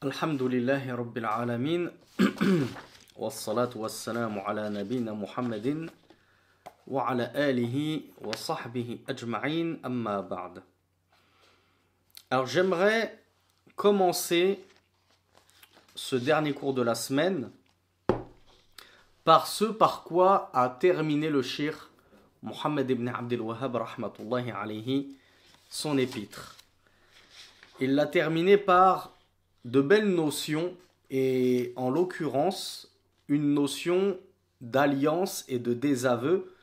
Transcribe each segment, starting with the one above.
Alhamdulillahi Rabbil Alamin. Wassalatu wassalamu ala nabina Muhammadin wa ala alihi wa sahbihi ajma'in amma ba'd. Alors j'aimerais commencer ce dernier cours de la semaine par ce par quoi a terminé le cheikh Muhammad ibn Abdul Wahhab rahmatullahi alayhi son épître. Il l'a terminé par de belles notions et en l'occurrence une notion d'alliance et de désaveu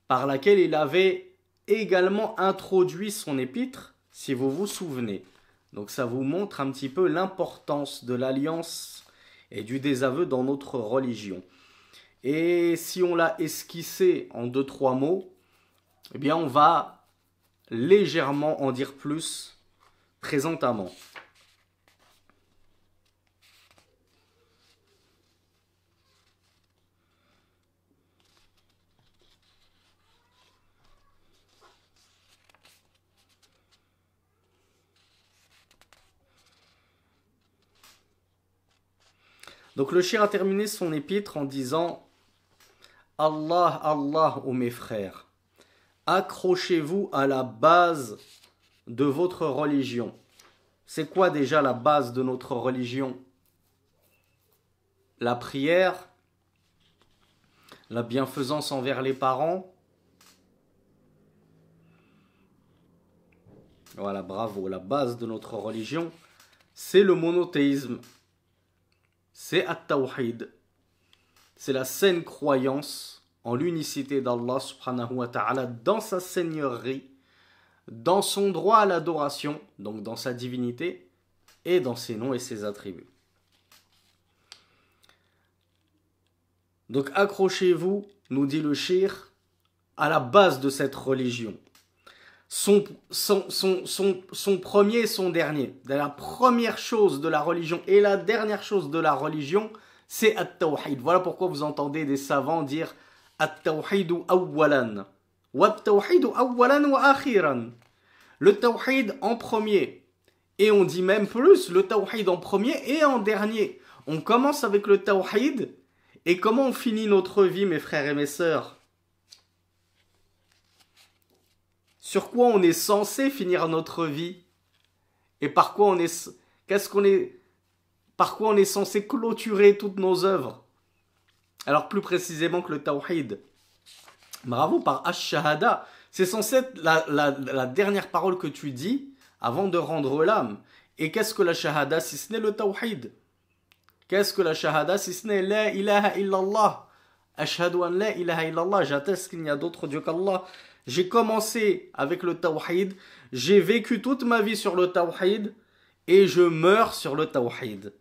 par laquelle il avait également introduit son épître, si vous vous souvenez. Donc ça vous montre un petit peu l'importance de l'alliance et du désaveu dans notre religion. Et si on l'a esquissé en 2-3 mots, eh bien on va légèrement en dire plus présentement. Donc le cheikh a terminé son épître en disant « Allah, Allah, ô mes frères, accrochez-vous à la base de votre religion. » C'est quoi déjà la base de notre religion? La prière, la bienfaisance envers les parents. Voilà, bravo. La base de notre religion, c'est le monothéisme. C'est at-tawhid. C'est la saine croyance en l'unicité d'Allah subhanahu wa ta'ala dans sa seigneurie, dans son droit à l'adoration, donc dans sa divinité, et dans ses noms et ses attributs. Donc accrochez-vous, nous dit le cheikh, à la base de cette religion. Son premier et son dernier. La première chose de la religion et la dernière chose de la religion, c'est at-tawhid. Voilà pourquoi vous entendez des savants dire at-tawhidu awwalan. Wa at-tawhidu awwalan wa akhiran. Le tawhid en premier. Et on dit même plus, le tawhid en premier et en dernier. On commence avec le tawhid. Et comment on finit notre vie, mes frères et mes sœurs? Sur quoi on est censé finir notre vie? Et par quoi on est, par quoi on est censé clôturer toutes nos œuvres? Alors plus précisément que le tawhid. Bravo, par ash-shahada. C'est censé être la dernière parole que tu dis avant de rendre l'âme. Et qu'est-ce que la shahada si ce n'est le tawhid? Qu'est-ce que la shahada si ce n'est la ilaha illallah? Ashhadu an la ilaha illallah. J'atteste qu'il n'y a d'autre Dieu qu'Allah. J'ai commencé avec le tawhid, j'ai vécu toute ma vie sur le tawhid et je meurs sur le tawhid.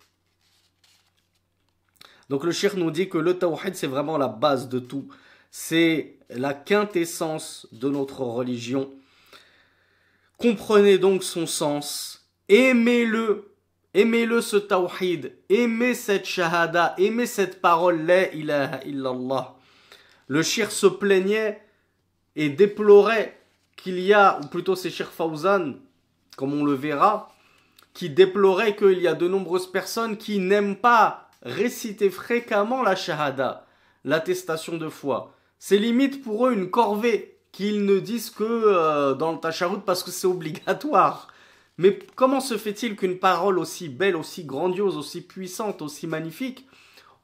Donc le cheikh nous dit que le tawhid c'est vraiment la base de tout. C'est la quintessence de notre religion. Comprenez donc son sens, aimez-le, aimez-le ce tawhid, aimez cette shahada, aimez cette parole la ilaha illallah. Le cheikh se plaignait et déplorait qu'il y a, ou plutôt c'est Cheikh Fawzan, comme on le verra, qui déplorait qu'il y a de nombreuses personnes qui n'aiment pas réciter fréquemment la shahada, l'attestation de foi. C'est limite pour eux une corvée qu'ils ne disent que dans le tashahhud parce que c'est obligatoire. Mais comment se fait-il qu'une parole aussi belle, aussi grandiose, aussi puissante, aussi magnifique,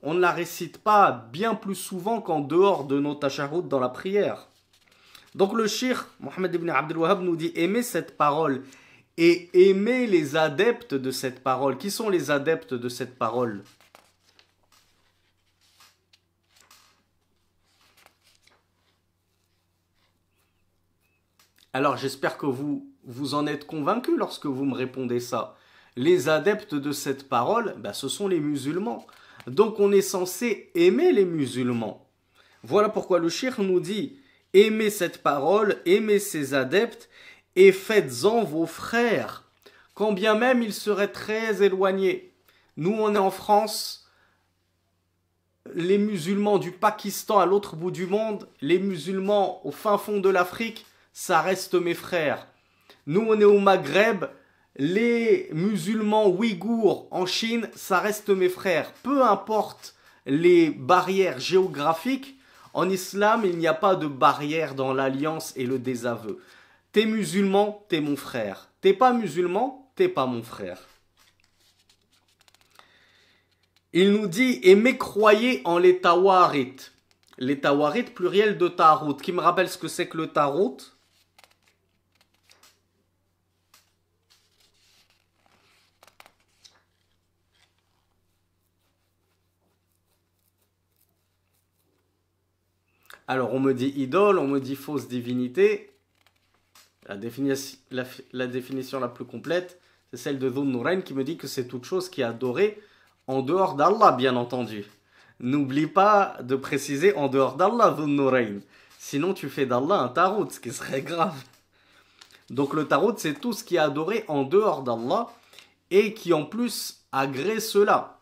on ne la récite pas bien plus souvent qu'en dehors de nos tashahhud dans la prière? Donc le cheikh Muhammad ibn Abdul Wahhab nous dit aimer cette parole et aimer les adeptes de cette parole. Qui sont les adeptes de cette parole? Alors j'espère que vous en êtes convaincus lorsque vous me répondez ça. Les adeptes de cette parole, ce sont les musulmans. Donc on est censé aimer les musulmans. Voilà pourquoi le cheikh nous dit aimez cette parole, aimez ses adeptes et faites-en vos frères, quand bien même ils seraient très éloignés. Nous, on est en France, les musulmans du Pakistan à l'autre bout du monde, les musulmans au fin fond de l'Afrique, ça reste mes frères. Nous, on est au Maghreb, les musulmans ouïghours en Chine, ça reste mes frères. Peu importe les barrières géographiques, en islam, il n'y a pas de barrière dans l'alliance et le désaveu. T'es musulman, t'es mon frère. T'es pas musulman, t'es pas mon frère. Il nous dit, et mécroyez en les tawarites. Les tawarites, pluriel de tarout. Qui me rappelle ce que c'est que le tarout? Alors, on me dit idole, on me dit fausse divinité. La définition la plus complète, c'est celle de Dhun Nurayn qui me dit que c'est toute chose qui est adorée en dehors d'Allah, bien entendu. N'oublie pas de préciser en dehors d'Allah, Dhun Nurayn. Sinon, tu fais d'Allah un tarout, ce qui serait grave. Donc, le tarout, c'est tout ce qui est adoré en dehors d'Allah et qui en plus agrée cela.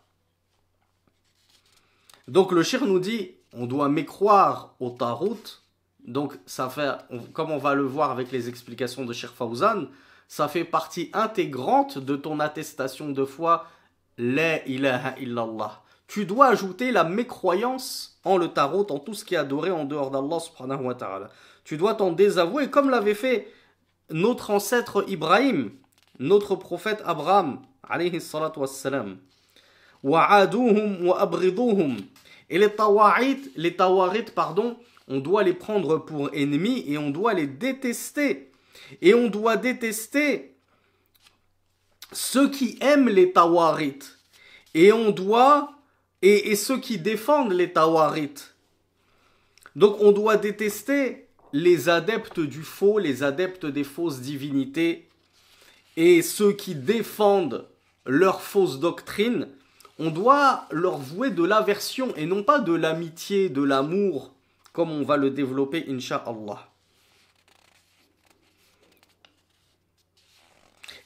Donc, le shir nous dit, on doit mécroire au tarout. Donc, ça fait, comme on va le voir avec les explications de Cheikh Fawzan, ça fait partie intégrante de ton attestation de foi, La ilaha illallah. Tu dois ajouter la mécroyance en le tarot, en tout ce qui est adoré en dehors d'Allah subhanahu wa ta'ala. Tu dois t'en désavouer comme l'avait fait notre ancêtre Ibrahim, notre prophète Abraham, alayhi salatu wassalam. Wa'aduhum wa abriduhum. Et les tawarit, pardon, on doit les prendre pour ennemis et on doit les détester. Et on doit détester ceux qui aiment les tawarit. Et on doit, et ceux qui défendent les tawarit. Donc on doit détester les adeptes du faux, les adeptes des fausses divinités. Et ceux qui défendent leurs fausses doctrines. On doit leur vouer de l'aversion et non pas de l'amitié, de l'amour, comme on va le développer, incha'Allah.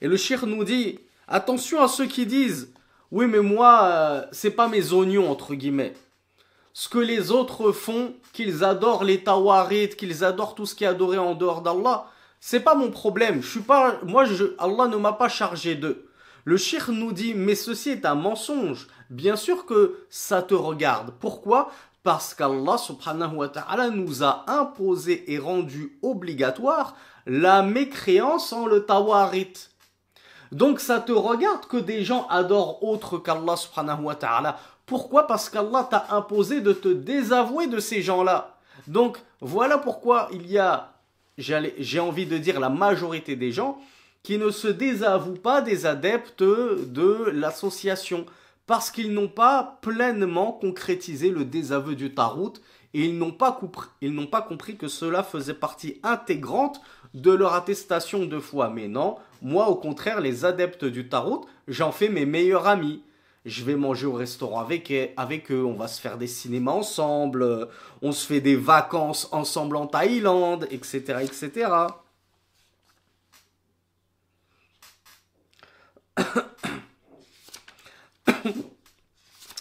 Et le shir nous dit, attention à ceux qui disent, oui mais moi, c'est pas mes oignons, entre guillemets. Ce que les autres font, qu'ils adorent les tawarit, qu'ils adorent tout ce qui est adoré en dehors d'Allah, c'est pas mon problème. Allah ne m'a pas chargé d'eux. Le shir nous dit, mais ceci est un mensonge. Bien sûr que ça te regarde. Pourquoi? Parce qu'Allah subhanahu wa ta'ala nous a imposé et rendu obligatoire la mécréance en le tawarit. Donc ça te regarde que des gens adorent autre qu'Allah subhanahu wa ta'ala. Pourquoi? Parce qu'Allah t'a imposé de te désavouer de ces gens-là. Donc voilà pourquoi il y a, j'ai envie de dire, la majorité des gens qui ne se désavouent pas des adeptes de l'association, parce qu'ils n'ont pas pleinement concrétisé le désaveu du tarout, et ils n'ont pas compris que cela faisait partie intégrante de leur attestation de foi. Mais non, moi au contraire, les adeptes du tarout, j'en fais mes meilleurs amis. Je vais manger au restaurant avec eux, on va se faire des cinémas ensemble, on se fait des vacances ensemble en Thaïlande, etc., etc.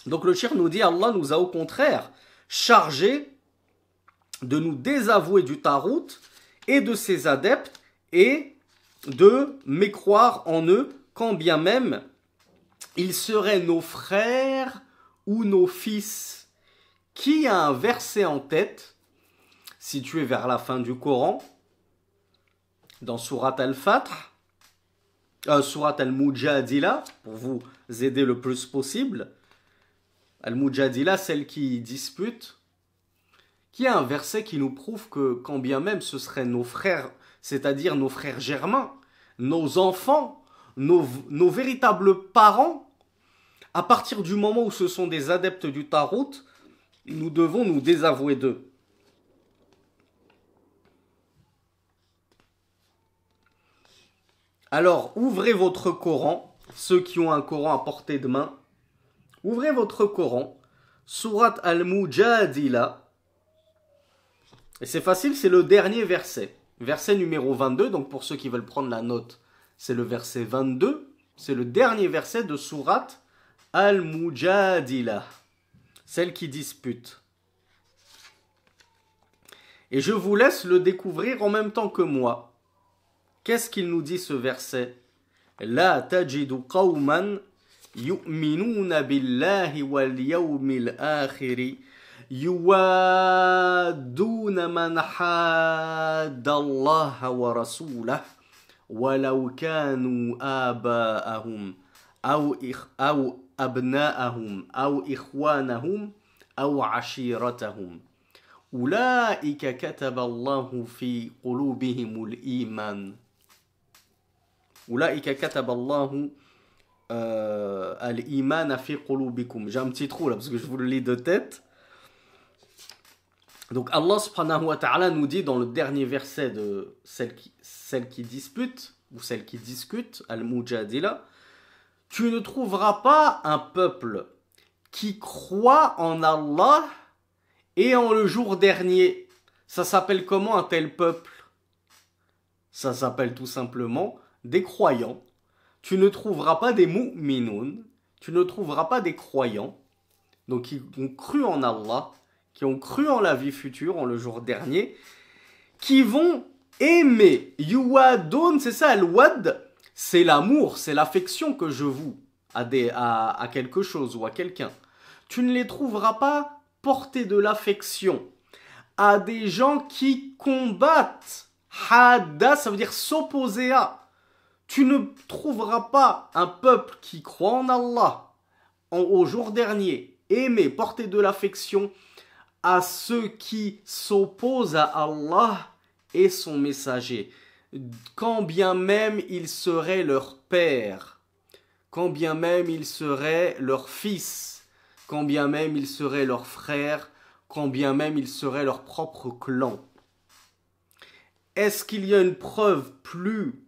Donc le shir nous dit, Allah nous a au contraire chargé de nous désavouer du tarout et de ses adeptes et de mécroire en eux quand bien même ils seraient nos frères ou nos fils. Qui a un verset en tête, situé vers la fin du Coran, dans Surat Al-Fath, Surat Al-Mujadila, pour vous aider le plus possible. Al-Mujadila, celle qui dispute, qui a un verset qui nous prouve que quand bien même ce seraient nos frères, c'est-à-dire nos frères germains, nos enfants, nos véritables parents, à partir du moment où ce sont des adeptes du tarout, nous devons nous désavouer d'eux. Alors, ouvrez votre Coran, ceux qui ont un Coran à portée de main, ouvrez votre Coran, Surat Al-Mujadila, et c'est facile, c'est le dernier verset, verset numéro 22, donc pour ceux qui veulent prendre la note, c'est le verset 22, c'est le dernier verset de Surat Al-Mujadila, celle qui dispute. Et je vous laisse le découvrir en même temps que moi. Qu'est-ce qu'il nous dit ce verset? لا تجد قوما يؤمنون بالله واليوم الآخر يوادون من حاد الله ورسوله ولو كانوا آباءهم أو أبناءهم أو إخوانهم أو عشيرتهم أولئك كتب الله في قلوبهم الإيمان أولئك كتب الله الإيمان في قلوبكم. J'ai un petit trou là parce que je vous le lis de tête. Donc Allah subhanahu wa ta'ala nous dit dans le dernier verset de celle qui dispute ou celle qui discute, Al-Mujadila, tu ne trouveras pas un peuple qui croit en Allah et en le jour dernier. Ça s'appelle comment un tel peuple? Ça s'appelle tout simplement des croyants. Tu ne trouveras pas des mu'minoun, tu ne trouveras pas des croyants, donc qui ont cru en Allah, qui ont cru en la vie future, en le jour dernier, qui vont aimer. Yuwadun, c'est ça, al-wad, c'est l'amour, c'est l'affection que je voue à quelque chose ou à quelqu'un. Tu ne les trouveras pas porter de l'affection à des gens qui combattent. Hadda, ça veut dire s'opposer à. Tu ne trouveras pas un peuple qui croit en Allah au jour dernier, aimer, porter de l'affection à ceux qui s'opposent à Allah et son messager, quand bien même il serait leur père, quand bien même il serait leur fils, quand bien même il serait leur frère, quand bien même il serait leur propre clan. Est-ce qu'il y a une preuve plus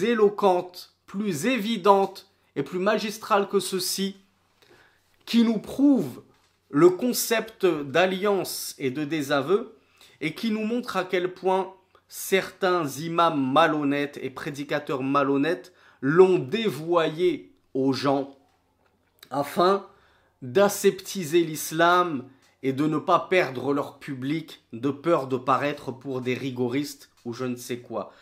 éloquente, plus évidente et plus magistrale que ceci, qui nous prouve le concept d'alliance et de désaveu, et qui nous montre à quel point certains imams malhonnêtes et prédicateurs malhonnêtes l'ont dévoyé aux gens afin d'aseptiser l'islam et de ne pas perdre leur public de peur de paraître pour des rigoristes ou je ne sais quoi.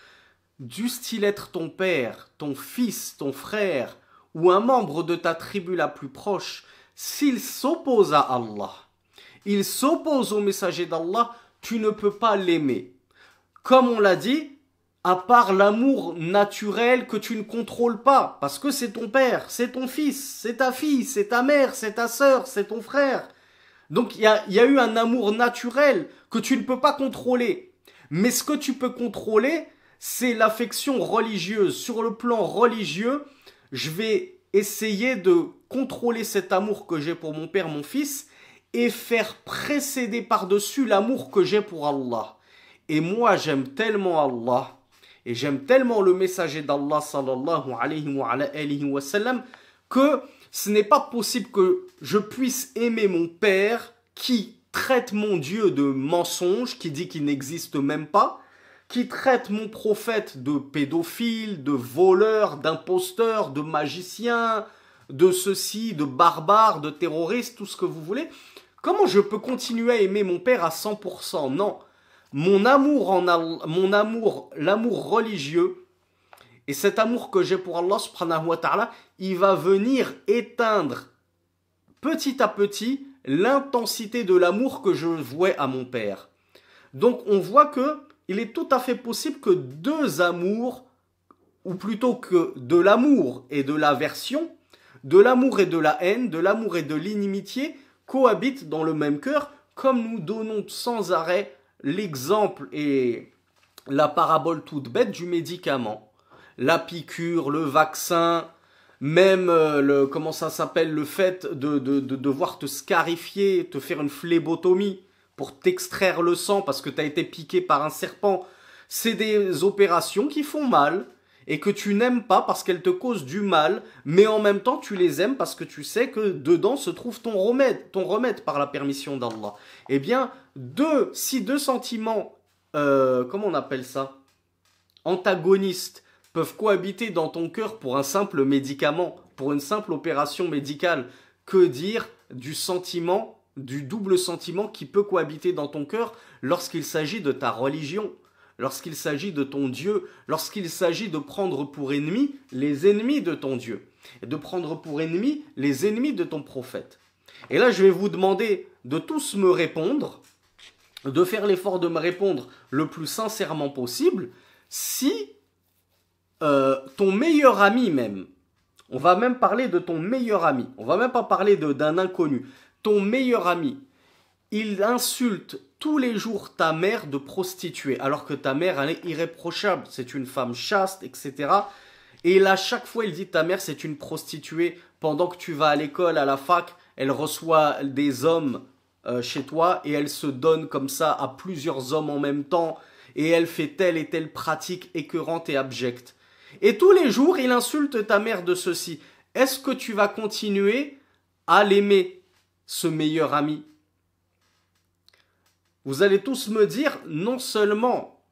Dût-il être ton père, ton fils, ton frère ou un membre de ta tribu la plus proche, s'il s'oppose à Allah, il s'oppose au messager d'Allah, tu ne peux pas l'aimer. Comme on l'a dit, à part l'amour naturel que tu ne contrôles pas, parce que c'est ton père, c'est ton fils, c'est ta fille, c'est ta mère, c'est ta sœur, c'est ton frère. Donc il y a eu un amour naturel que tu ne peux pas contrôler. Mais ce que tu peux contrôler, c'est l'affection religieuse. Sur le plan religieux, je vais essayer de contrôler cet amour que j'ai pour mon père, mon fils, et faire précéder par-dessus l'amour que j'ai pour Allah. Et moi, j'aime tellement Allah, et j'aime tellement le messager d'Allah, sallallahu alayhi wa sallam, que ce n'est pas possible que je puisse aimer mon père qui traite mon Dieu de mensonge, qui dit qu'il n'existe même pas, qui traite mon prophète de pédophile, de voleur, d'imposteur, de magicien, de ceci, de barbare, de terroriste, tout ce que vous voulez. Comment je peux continuer à aimer mon père à 100%? Non. Mon amour, l'amour religieux, et cet amour que j'ai pour Allah subhanahu wa ta'ala, il va venir éteindre petit à petit l'intensité de l'amour que je vouais à mon père. Donc on voit que il est tout à fait possible que deux amours, ou plutôt que de l'amour et de l'aversion, de l'amour et de la haine, de l'amour et de l'inimitié, cohabitent dans le même cœur, comme nous donnons sans arrêt l'exemple et la parabole toute bête du médicament. La piqûre, le vaccin, même le fait de devoir te scarifier, te faire une phlébotomie pour t'extraire le sang parce que tu as été piqué par un serpent. C'est des opérations qui font mal et que tu n'aimes pas parce qu'elles te causent du mal, mais en même temps tu les aimes parce que tu sais que dedans se trouve ton remède par la permission d'Allah. Eh bien, si deux sentiments, comment on appelle ça, antagonistes, peuvent cohabiter dans ton cœur pour un simple médicament, pour une simple opération médicale, que dire du sentiment, du double sentiment qui peut cohabiter dans ton cœur lorsqu'il s'agit de ta religion, lorsqu'il s'agit de ton Dieu, lorsqu'il s'agit de prendre pour ennemis les ennemis de ton Dieu, et de prendre pour ennemis les ennemis de ton prophète. Et là, je vais vous demander de tous me répondre, de faire l'effort de me répondre le plus sincèrement possible, si ton meilleur ami même, on va même parler de ton meilleur ami, on va même pas parler d'un inconnu, ton meilleur ami, il insulte tous les jours ta mère de prostituée, alors que ta mère, elle est irréprochable, c'est une femme chaste, etc. Et là, chaque fois, il dit ta mère, c'est une prostituée, pendant que tu vas à l'école, à la fac, elle reçoit des hommes chez toi et elle se donne comme ça à plusieurs hommes en même temps et elle fait telle et telle pratique écœurante et abjecte. Et tous les jours, il insulte ta mère de ceci. Est-ce que tu vas continuer à l'aimer, ce meilleur ami? Vous allez tous me dire, non seulement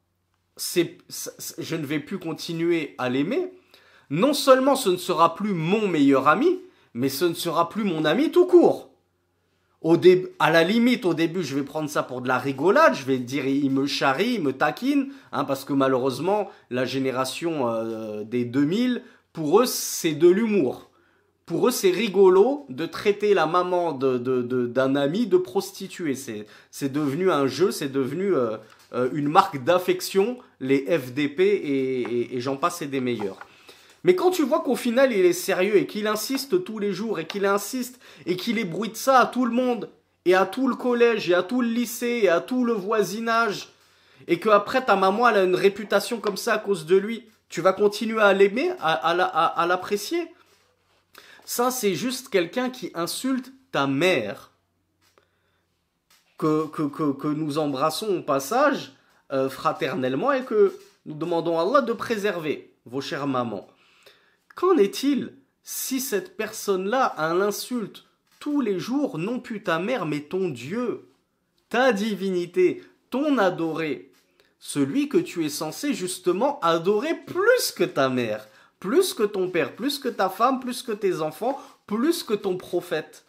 je ne vais plus continuer à l'aimer, non seulement ce ne sera plus mon meilleur ami, mais ce ne sera plus mon ami tout court. À la limite, au début, je vais prendre ça pour de la rigolade, je vais dire il me charrie, il me taquine, parce que malheureusement, la génération des 2000, pour eux, c'est de l'humour. Pour eux, c'est rigolo de traiter la maman d'un ami de prostituée. C'est devenu un jeu, c'est devenu une marque d'affection, les FDP et j'en passe et des meilleurs. Mais quand tu vois qu'au final il est sérieux et qu'il insiste tous les jours et qu'il insiste et qu'il ébruite ça à tout le monde et à tout le collège et à tout le lycée et à tout le voisinage et qu'après ta maman elle a une réputation comme ça à cause de lui, tu vas continuer à l'aimer, à l'apprécier? Ça c'est juste quelqu'un qui insulte ta mère que nous embrassons au passage fraternellement et que nous demandons à Allah de préserver, vos chères mamans. Qu'en est-il si cette personne-là l'insulte tous les jours, non plus ta mère, mais ton Dieu, ta divinité, ton adoré, celui que tu es censé justement adorer plus que ta mère, plus que ton père, plus que ta femme, plus que tes enfants, plus que ton prophète,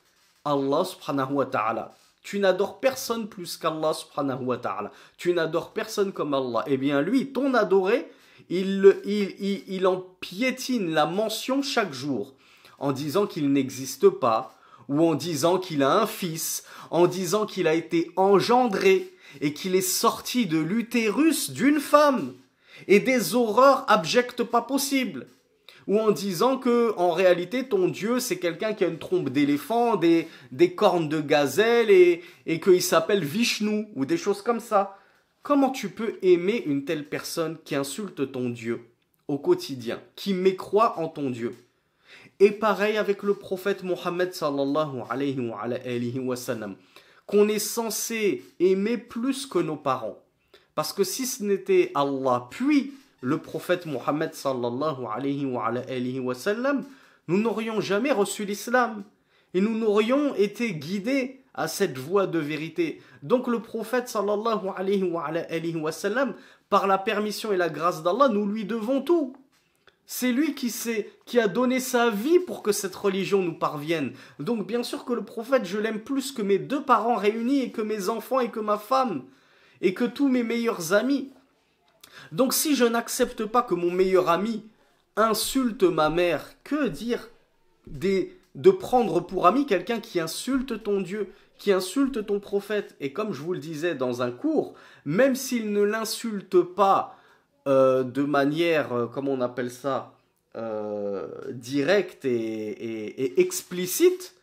Allah subhanahu wa ta'ala. Tu n'adores personne plus qu'Allah subhanahu wa ta'ala. Tu n'adores personne comme Allah. Eh bien lui, ton adoré, il en piétine la mention chaque jour, en disant qu'il n'existe pas, ou en disant qu'il a un fils, en disant qu'il a été engendré, et qu'il est sorti de l'utérus d'une femme, et des horreurs abjectes pas possibles, ou en disant que, en réalité, ton Dieu, c'est quelqu'un qui a une trompe d'éléphant, des cornes de gazelle, et qu'il s'appelle Vishnu, ou des choses comme ça. Comment tu peux aimer une telle personne qui insulte ton Dieu au quotidien, qui mécroit en ton Dieu? Et pareil avec le prophète Mohammed sallallahu alayhi wa sallam, qu'on est censé aimer plus que nos parents. Parce que si ce n'était Allah, puis le prophète Mohammed sallallahu alayhi wa sallam, nous n'aurions jamais reçu l'islam. Et nous n'aurions été guidés à cette voie de vérité. Donc le prophète sallallahu alayhi wa sallam, par la permission et la grâce d'Allah, nous lui devons tout. C'est lui qui a donné sa vie pour que cette religion nous parvienne. Donc bien sûr que le prophète, je l'aime plus que mes deux parents réunis et que mes enfants et que ma femme et que tous mes meilleurs amis. Donc si je n'accepte pas que mon meilleur ami insulte ma mère, que dire de prendre pour ami quelqu'un qui insulte ton Dieu, qui insulte ton prophète? Et comme je vous le disais dans un cours, même s'il ne l'insulte pas de manière, comment on appelle ça, directe et explicite,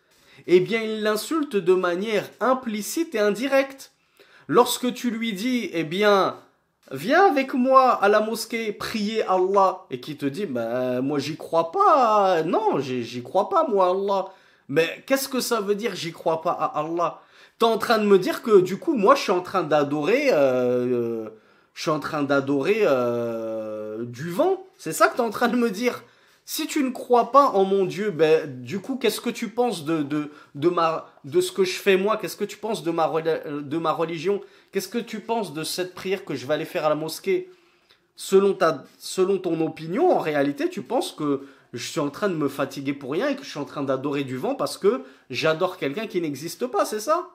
eh bien il l'insulte de manière implicite et indirecte. Lorsque tu lui dis, eh bien, viens avec moi à la mosquée prier Allah, et qui te dit, ben moi j'y crois pas, non, j'y crois pas moi Allah. Mais qu'est-ce que ça veut dire j'y crois pas à Allah? T'es en train de me dire que du coup moi je suis en train d'adorer du vent, c'est ça que t'es en train de me dire? Si tu ne crois pas en mon Dieu, ben du coup qu'est-ce que tu penses de ce que je fais moi? Qu'est-ce que tu penses de ma religion? Qu'est-ce que tu penses de cette prière que je vais aller faire à la mosquée? Selon ton opinion, en réalité, tu penses que je suis en train de me fatiguer pour rien et que je suis en train d'adorer du vent parce que j'adore quelqu'un qui n'existe pas, c'est ça?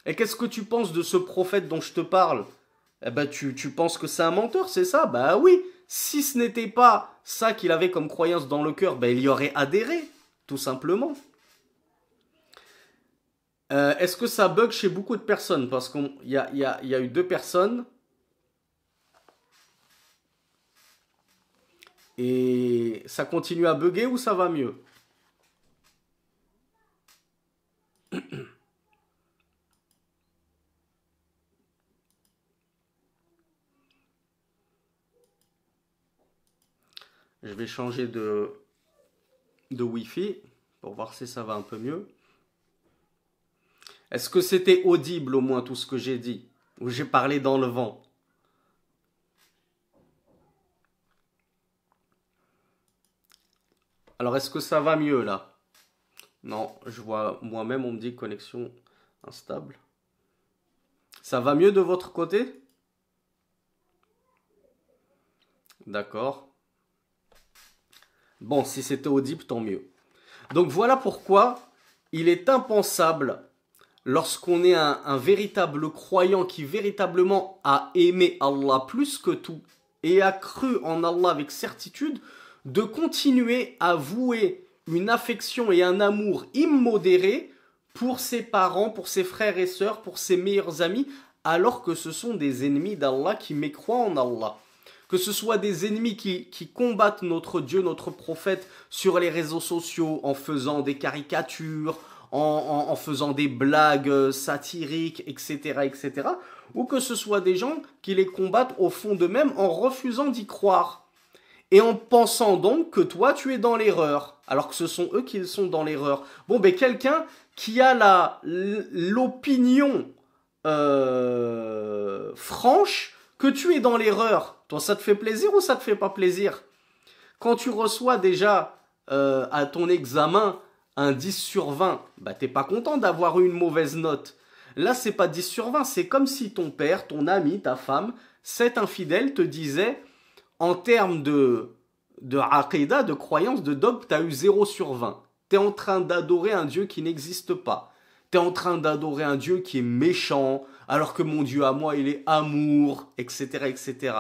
Et qu'est-ce que tu penses de ce prophète dont je te parle? eh ben tu penses que c'est un menteur, c'est ça? Bah oui, si ce n'était pas ça qu'il avait comme croyance dans le cœur, ben il y aurait adhéré, tout simplement. Est-ce que ça bug chez beaucoup de personnes? Parce qu'il y a eu deux personnes et ça continue à bugger ou ça va mieux? Je vais changer de Wi-Fi pour voir si ça va un peu mieux. Est-ce que c'était audible au moins tout ce que j'ai dit? Ou j'ai parlé dans le vent? Alors est-ce que ça va mieux là? Non, je vois moi-même, on me dit connexion instable. Ça va mieux de votre côté? D'accord. Bon, si c'était audible, tant mieux. Donc voilà pourquoi il est impensable, lorsqu'on est un véritable croyant qui véritablement a aimé Allah plus que tout et a cru en Allah avec certitude, de continuer à vouer une affection et un amour immodéré pour ses parents, pour ses frères et sœurs, pour ses meilleurs amis, alors que ce sont des ennemis d'Allah qui mécroient en Allah. Que ce soit des ennemis qui combattent notre Dieu, notre prophète sur les réseaux sociaux en faisant des caricatures, en faisant des blagues satiriques, etc., etc., ou que ce soit des gens qui les combattent au fond d'eux-mêmes en refusant d'y croire et en pensant donc que toi tu es dans l'erreur, alors que ce sont eux qui sont dans l'erreur. Bon, ben quelqu'un qui a l'opinion franche que tu es dans l'erreur, toi ça te fait plaisir ou ça te fait pas plaisir? Quand tu reçois déjà à ton examen un 10 sur 20, bah t'es pas content d'avoir eu une mauvaise note. Là, c'est pas 10 sur 20, c'est comme si ton père, ton ami, ta femme, cet infidèle te disait, en termes de aqidah, de croyance, de dogme, t'as eu 0 sur 20. T'es en train d'adorer un Dieu qui n'existe pas. T'es en train d'adorer un Dieu qui est méchant, alors que mon Dieu à moi, il est amour, etc., etc.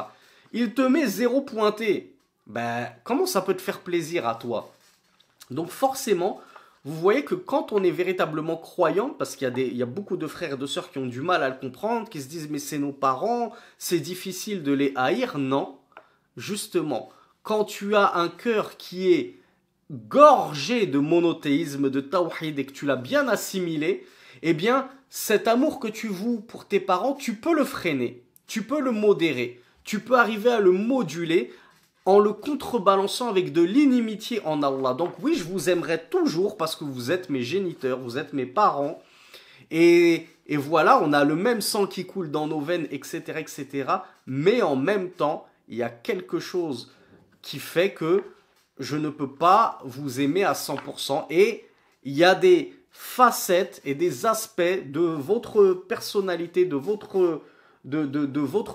Il te met 0 pointé. Ben, comment ça peut te faire plaisir à toi? Donc forcément, vous voyez que quand on est véritablement croyant, parce qu'il y a beaucoup de frères et de sœurs qui ont du mal à le comprendre, qui se disent mais c'est nos parents, c'est difficile de les haïr. Non, justement, quand tu as un cœur qui est gorgé de monothéisme, de tawhid, et que tu l'as bien assimilé, eh bien, cet amour que tu voues pour tes parents, tu peux le freiner, tu peux le modérer, tu peux arriver à le moduler en le contrebalançant avec de l'inimitié en Allah. Donc oui, je vous aimerai toujours parce que vous êtes mes géniteurs, vous êtes mes parents. Et voilà, on a le même sang qui coule dans nos veines, etc., etc. Mais en même temps, il y a quelque chose qui fait que je ne peux pas vous aimer à 100%. Et il y a des facettes et des aspects de votre personnalité, de votre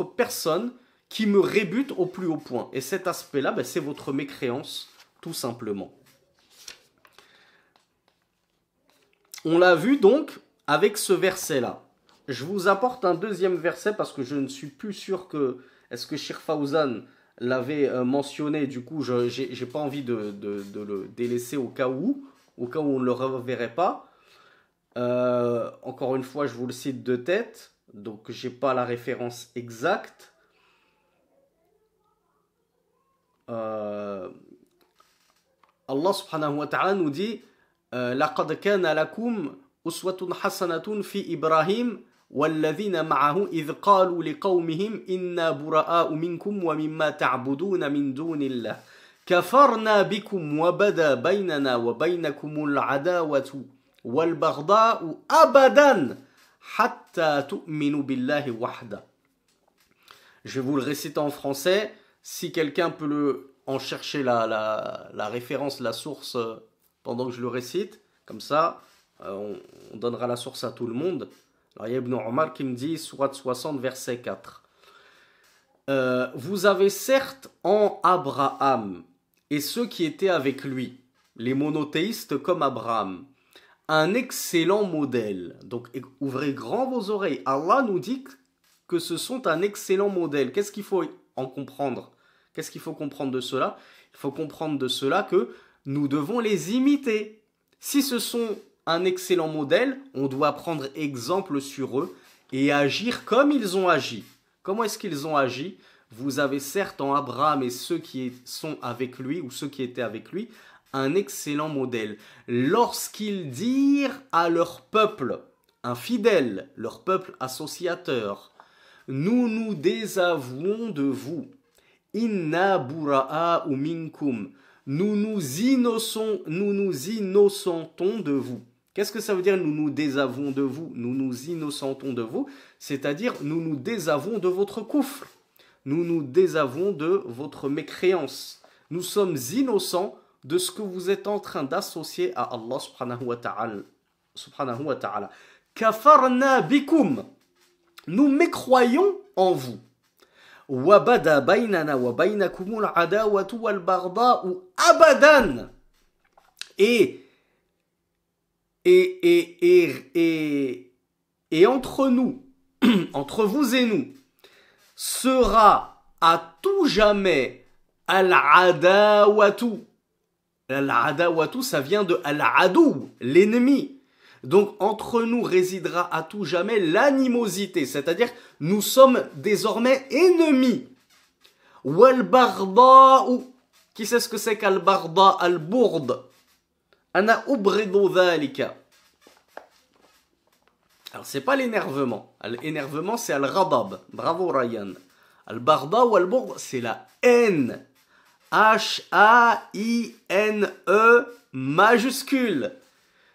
personne qui me rébute au plus haut point. Et cet aspect-là, ben, c'est votre mécréance, tout simplement. On l'a vu donc avec ce verset-là. Je vous apporte un deuxième verset parce que je ne suis plus sûr que... Est-ce que Cheikh Fawzan l'avait mentionné? Du coup, je n'ai pas envie de le délaisser au cas où on ne le reverrait pas. Encore une fois, je vous le cite de tête, donc j'ai pas la référence exacte. Allah subhanahu wa ta'ala nous dit لقد كان لكم أسوة حسنة في إبراهيم والذين معه إذ قالوا لقومهم إنا براء منكم ومما تعبدون من دون الله كفرنا بكم وبدا بيننا وبينكم العداوة والبغضاء أبدا حتى تؤمنوا بالله وحده. Je vais vous le réciter en français. Si quelqu'un peut en chercher la référence, la source pendant que je le récite, comme ça, on donnera la source à tout le monde. Alors il y a Ibn Omar qui me dit, Sourate 60, verset 4. Vous avez certes en Abraham et ceux qui étaient avec lui, les monothéistes comme Abraham, un excellent modèle. Donc ouvrez grand vos oreilles. Allah nous dit que ce sont un excellent modèle. Qu'est-ce qu'il faut en comprendre? Qu'est-ce qu'il faut comprendre de cela? Il faut comprendre de cela que nous devons les imiter. Si ce sont un excellent modèle, on doit prendre exemple sur eux et agir comme ils ont agi. Comment est-ce qu'ils ont agi? Vous avez certes en Abraham et ceux qui sont avec lui, ou ceux qui étaient avec lui, un excellent modèle. Lorsqu'ils dirent à leur peuple infidèle, leur peuple associateur, nous nous désavouons de vous. Inna bura'a'u minkum. Nous nous innocentons de vous. Qu'est-ce que ça veut dire nous nous désavouons de vous? Nous nous innocentons de vous, c'est-à-dire nous nous désavouons de votre kufr. Nous nous désavouons de votre mécréance. Nous sommes innocents de ce que vous êtes en train d'associer à Allah subhanahu wa ta'ala. Kafarna bikum. Nous mécroyons en vous. Wabada baynana wa baynakumul adawatu wal baghda'u abadan. Et entre nous, entre vous et nous, sera à tout jamais al-adawatu. Al-adawatu, ça vient de al-adou, l'ennemi. Donc entre nous résidera à tout jamais l'animosité, c'est-à-dire nous sommes désormais ennemis. Wal-baghda'u, qui sait ce que c'est qu'al-baghda'u, al-bourd? Ana ubridu dhalika. Alors c'est pas l'énervement. L'énervement c'est al-ghadab. Bravo Ryan. Al-baghda'u wal-bourd, c'est la haine. H-A-I-N-E majuscule.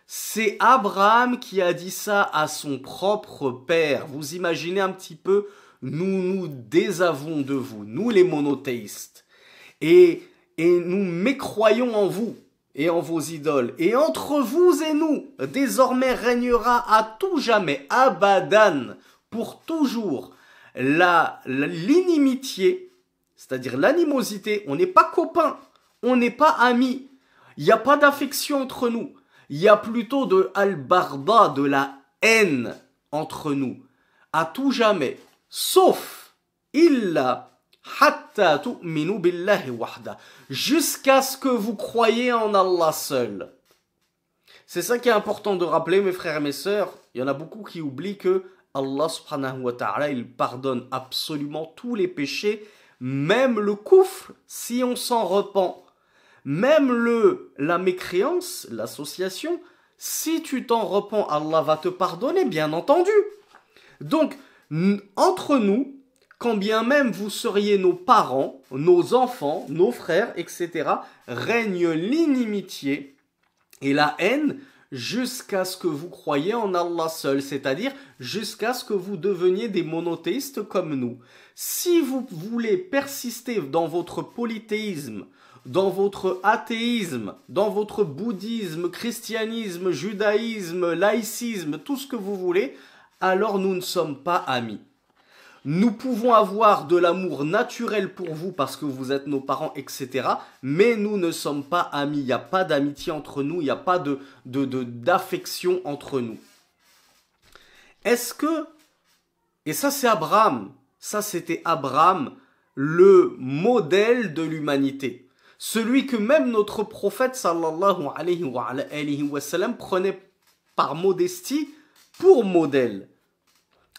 C'est Abraham qui a dit ça à son propre père. Vous imaginez un petit peu, nous nous désavouons de vous, nous les monothéistes. Et nous mécroyons en vous et en vos idoles. Et entre vous et nous, désormais régnera à tout jamais, abadan, pour toujours, l'inimitié, c'est-à-dire l'animosité. On n'est pas copains, on n'est pas amis, il n'y a pas d'affection entre nous. Il y a plutôt de al-barda, de la haine entre nous, à tout jamais, sauf illa hatta tu'minu billahi wahda, jusqu'à ce que vous croyez en Allah seul. C'est ça qui est important de rappeler, mes frères et mes sœurs. Il y en a beaucoup qui oublient que Allah subhanahu wa ta'ala, il pardonne absolument tous les péchés, même le kufr, si on s'en repent. Même la mécréance, l'association, si tu t'en repens, Allah va te pardonner, bien entendu. Donc, entre nous, quand bien même vous seriez nos parents, nos enfants, nos frères, etc., règne l'inimitié et la haine jusqu'à ce que vous croyiez en Allah seul, c'est-à-dire jusqu'à ce que vous deveniez des monothéistes comme nous. Si vous voulez persister dans votre polythéisme, dans votre athéisme, dans votre bouddhisme, christianisme, judaïsme, laïcisme, tout ce que vous voulez, alors nous ne sommes pas amis. Nous pouvons avoir de l'amour naturel pour vous parce que vous êtes nos parents, etc. Mais nous ne sommes pas amis. Il n'y a pas d'amitié entre nous, il n'y a pas d'affection entre nous. Est-ce que, et ça c'est Abraham, ça c'était Abraham, le modèle de l'humanité. Celui que même notre prophète sallallahu alayhi wa sallam prenait par modestie pour modèle.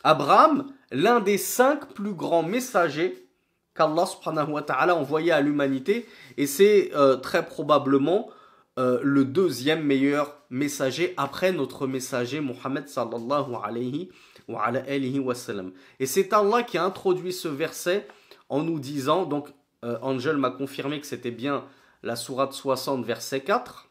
Abraham, l'un des 5 plus grands messagers qu'Allah subhanahu wa ta'ala a envoyé à l'humanité, et c'est très probablement le 2e meilleur messager après notre messager Mohammed sallallahu alayhi wa sallam. Et c'est Allah qui a introduit ce verset en nous disant, donc Angel m'a confirmé que c'était bien la sourate 60 verset 4.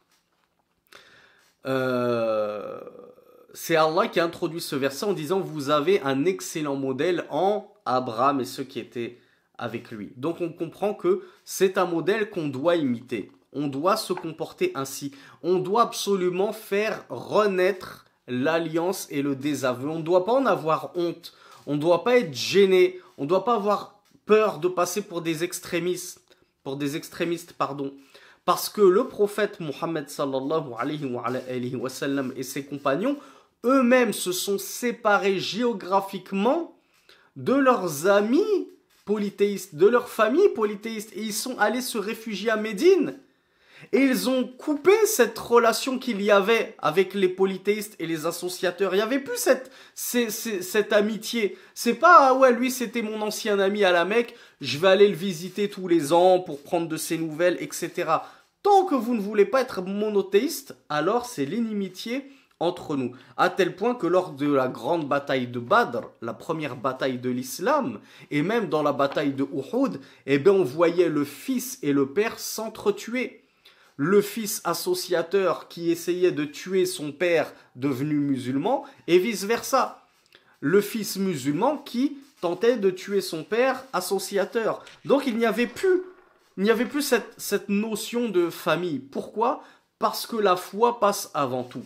C'est Allah qui a introduit ce verset en disant vous avez un excellent modèle en Abraham et ceux qui étaient avec lui. Donc on comprend que c'est un modèle qu'on doit imiter. On doit se comporter ainsi. On doit absolument faire renaître l'alliance et le désaveu. On ne doit pas en avoir honte. On ne doit pas être gêné. On ne doit pas avoir peur de passer pour des extrémistes. Parce que le prophète Mohammed sallallahu alayhi wa sallam et ses compagnons eux-mêmes se sont séparés géographiquement de leurs amis polythéistes, de leur famille polythéiste, et ils sont allés se réfugier à Médine. Et ils ont coupé cette relation qu'il y avait avec les polythéistes et les associateurs. Il n'y avait plus cette amitié. C'est pas, ah ouais, lui c'était mon ancien ami à la Mecque, je vais aller le visiter tous les ans pour prendre de ses nouvelles, etc. Tant que vous ne voulez pas être monothéiste, alors c'est l'inimitié entre nous. À tel point que lors de la grande bataille de Badr, la première bataille de l'islam, et même dans la bataille de Uhud, eh bien on voyait le fils et le père s'entretuer. Le fils associateur qui essayait de tuer son père devenu musulman, et vice-versa. Le fils musulman qui tentait de tuer son père associateur. Donc il n'y avait plus cette notion de famille. Pourquoi? Parce que la foi passe avant tout.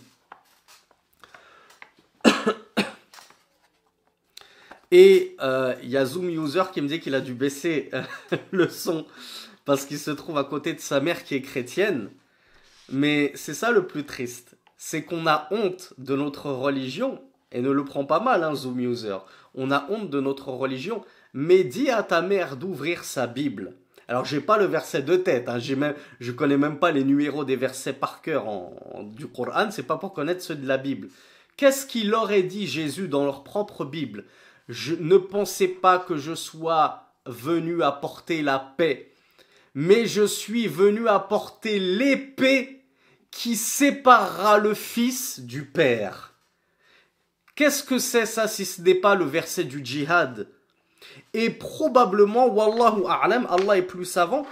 Et il y a Zoom User qui me dit qu'il a dû baisser le son parce qu'il se trouve à côté de sa mère qui est chrétienne. Mais c'est ça le plus triste. C'est qu'on a honte de notre religion. Et ne le prends pas mal, hein, Zoom User. On a honte de notre religion. Mais dis à ta mère d'ouvrir sa Bible. Alors, j'ai pas le verset de tête. Hein, je connais même pas les numéros des versets par cœur du Coran. C'est pas pour connaître ceux de la Bible. Qu'est-ce qu'il aurait dit Jésus dans leur propre Bible? Je ne pensais pas que je sois venu apporter la paix, mais je suis venu apporter l'épée qui séparera le fils du père. Qu'est-ce que c'est ça si ce n'est pas le verset du djihad? Et probablement, wallahu a'lam, Allah est plus savant,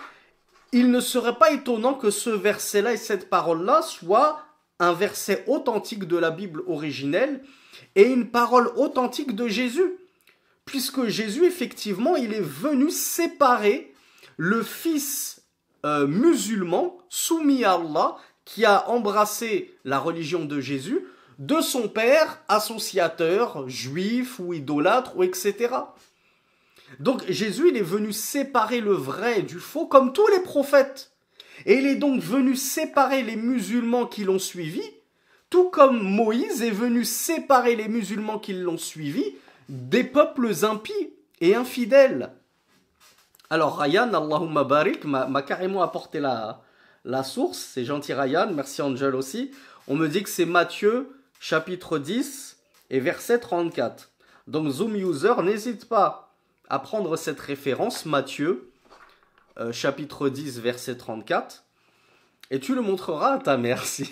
il ne serait pas étonnant que ce verset-là et cette parole-là soient un verset authentique de la Bible originelle et une parole authentique de Jésus. Puisque Jésus, effectivement, il est venu séparer le fils musulman soumis à Allah, qui a embrassé la religion de Jésus, de son père associateur, juif ou idolâtre, ou etc. Donc Jésus, il est venu séparer le vrai du faux, comme tous les prophètes. Et il est donc venu séparer les musulmans qui l'ont suivi, tout comme Moïse est venu séparer les musulmans qui l'ont suivi, des peuples impies et infidèles. Alors Ryan, Allahumma barik, m'a carrément apporté la source. C'est gentil Ryan, merci Angel aussi. On me dit que c'est Matthieu, chapitre 10 et verset 34. Donc Zoom User, n'hésite pas à prendre cette référence, Matthieu, chapitre 10, verset 34. Et tu le montreras à ta mère. Si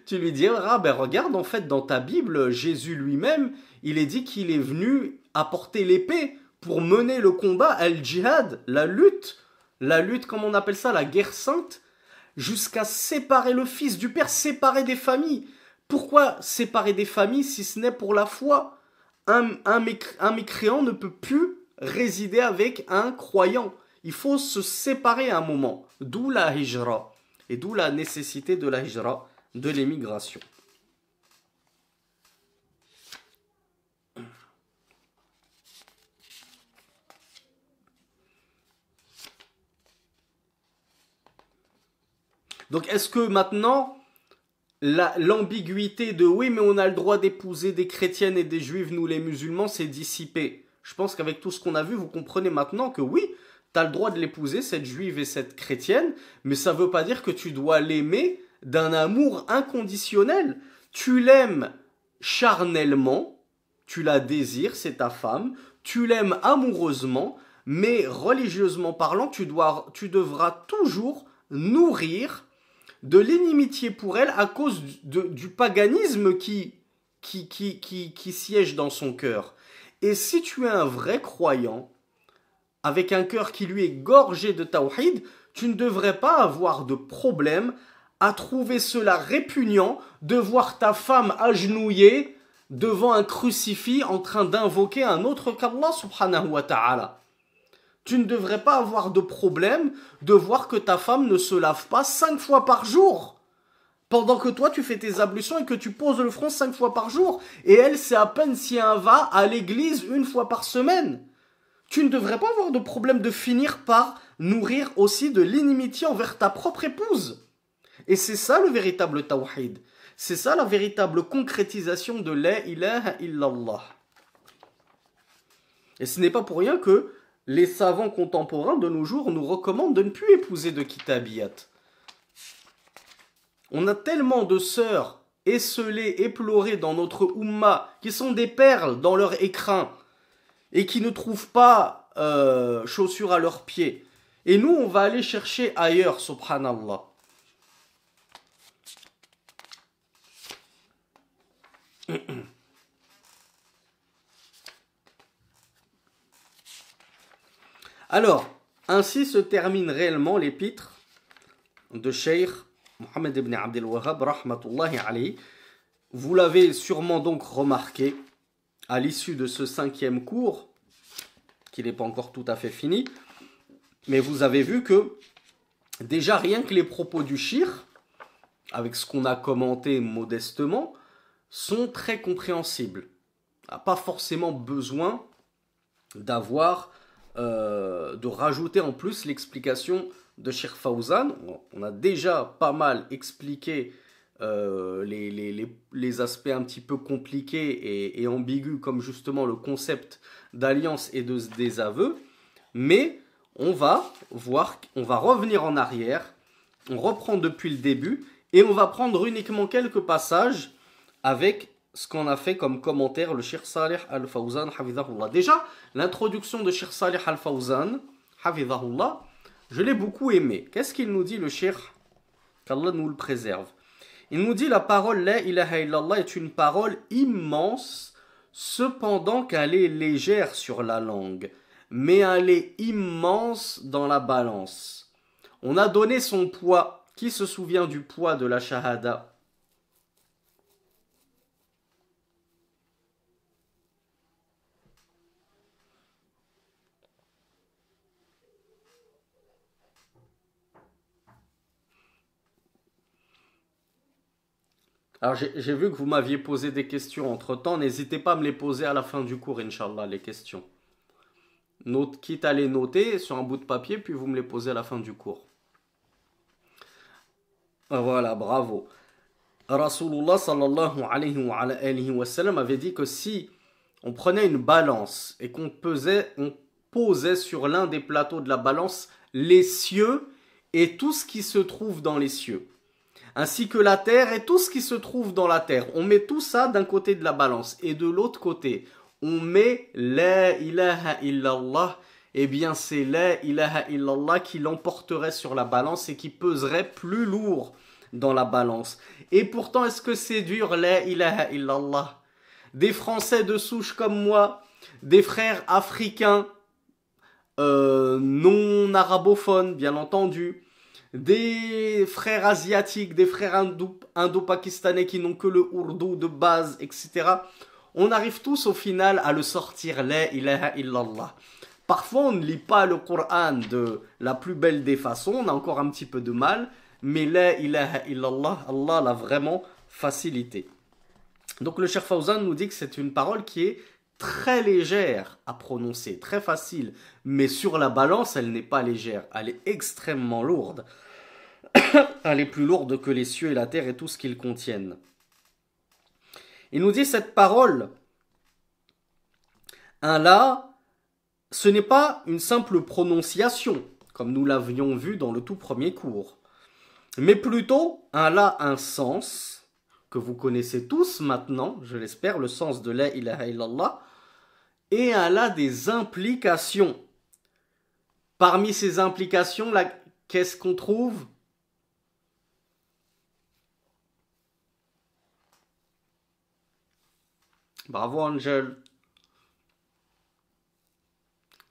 tu lui diras, ben regarde, en fait, dans ta Bible, Jésus lui-même, il est dit qu'il est venu apporter l'épée pour mener le combat, al-jihad, la lutte, comment on appelle ça, la guerre sainte, jusqu'à séparer le fils du père, séparer des familles. Pourquoi séparer des familles si ce n'est pour la foi? Un mécréant ne peut plus résider avec un croyant. Il faut se séparer à un moment. D'où la hijra. Et d'où la nécessité de la hijra, de l'émigration. Donc est-ce que maintenant, l'ambiguïté de oui mais on a le droit d'épouser des chrétiennes et des juifs, nous les musulmans, c'est dissipé? Je pense qu'avec tout ce qu'on a vu, vous comprenez maintenant que oui, tu as le droit de l'épouser, cette juive et cette chrétienne, mais ça ne veut pas dire que tu dois l'aimer d'un amour inconditionnel. Tu l'aimes charnellement, tu la désires, c'est ta femme, tu l'aimes amoureusement, mais religieusement parlant, tu devras toujours nourrir de l'inimitié pour elle à cause du paganisme qui siège dans son cœur. Et si tu es un vrai croyant, avec un cœur qui lui est gorgé de tawhid, tu ne devrais pas avoir de problème à trouver cela répugnant de voir ta femme agenouillée devant un crucifix en train d'invoquer un autre qu'Allah subhanahu wa ta'ala. Tu ne devrais pas avoir de problème de voir que ta femme ne se lave pas 5 fois par jour. Pendant que toi, tu fais tes ablutions et que tu poses le front 5 fois par jour. Et elle, c'est à peine si elle va à l'église 1 fois par semaine. Tu ne devrais pas avoir de problème de finir par nourrir aussi de l'inimitié envers ta propre épouse. Et c'est ça le véritable tawhid. C'est ça la véritable concrétisation de la ilaha illallah. Et ce n'est pas pour rien que les savants contemporains de nos jours nous recommandent de ne plus épouser de kitabiyat. On a tellement de sœurs esselées, éplorées dans notre Ummah, qui sont des perles dans leur écrin, et qui ne trouvent pas chaussures à leurs pieds. Et nous, on va aller chercher ailleurs, subhanallah. Alors, ainsi se termine réellement l'épître de Cheikh Mohammed ibn Abdel Wahhab, rahmatullahi alayhi. Vous l'avez sûrement donc remarqué, à l'issue de ce 5e cours, qui n'est pas encore tout à fait fini, mais vous avez vu que, déjà rien que les propos du shir, avec ce qu'on a commenté modestement, sont très compréhensibles. On n'a pas forcément besoin de rajouter en plus l'explication de Cheikh Fawzan. On a déjà pas mal expliqué les aspects un petit peu compliqués et ambigus, comme justement le concept d'alliance et de désaveu, mais on va revenir en arrière, on reprend depuis le début, et on va prendre uniquement quelques passages avec ce qu'on a fait comme commentaire le Cheikh Salih Al-Fawzan, hafidhahullah. Déjà, l'introduction de Cheikh Salih Al-Fawzan, hafidhahullah, je l'ai beaucoup aimé. Qu'est-ce qu'il nous dit, le Cheikh? Qu'Allah nous le préserve. Il nous dit: la parole La ilaha illallah est une parole immense, cependant qu'elle est légère sur la langue, mais elle est immense dans la balance. On a donné son poids. Qui se souvient du poids de la shahada? Alors j'ai vu que vous m'aviez posé des questions entre-temps. N'hésitez pas à me les poser à la fin du cours, Inch'Allah, les questions. Quitte à les noter sur un bout de papier, puis vous me les posez à la fin du cours. Voilà, bravo. Rasulullah sallallahu alayhi wa sallam avait dit que si on prenait une balance et on posait sur l'un des plateaux de la balance les cieux et tout ce qui se trouve dans les cieux, ainsi que la terre et tout ce qui se trouve dans la terre. On met tout ça d'un côté de la balance. Et de l'autre côté, on met La ilaha illallah. Eh bien, c'est La ilaha illallah qui l'emporterait sur la balance et qui peserait plus lourd dans la balance. Et pourtant, est-ce que c'est dur, La ilaha illallah? Des Français de souche comme moi, des frères africains, non arabophones, bien entendu, des frères asiatiques, des frères indo-pakistanais qui n'ont que le ourdou de base, etc. On arrive tous au final à le sortir, La ilaha illallah. Parfois on ne lit pas le Coran de la plus belle des façons, on a encore un petit peu de mal, mais La ilaha illallah, Allah l'a vraiment facilité. Donc le Cheikh Fawzan nous dit que c'est une parole qui est très légère à prononcer, très facile, mais sur la balance, elle n'est pas légère, elle est extrêmement lourde. Elle est plus lourde que les cieux et la terre et tout ce qu'ils contiennent. Il nous dit cette parole, un la, ce n'est pas une simple prononciation, comme nous l'avions vu dans le tout premier cours, mais plutôt un la, un sens, que vous connaissez tous maintenant, je l'espère, le sens de La ilaha illallah, et un la des implications. Parmi ces implications, qu'est-ce qu'on trouve? Bravo Angel.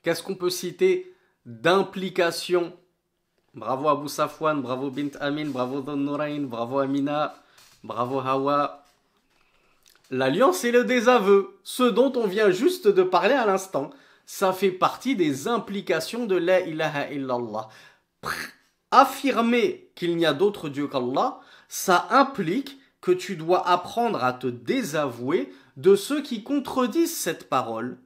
Qu'est-ce qu'on peut citer d'implications? Bravo Abou Safwan, bravo Bint Amin, bravo Don Nourain, bravo Amina, bravo Hawa. L'alliance et le désaveu, ce dont on vient juste de parler à l'instant, ça fait partie des implications de La ilaha illallah. Affirmer qu'il n'y a d'autre Dieu qu'Allah, ça implique que tu dois apprendre à te désavouer de ceux qui contredisent cette parole.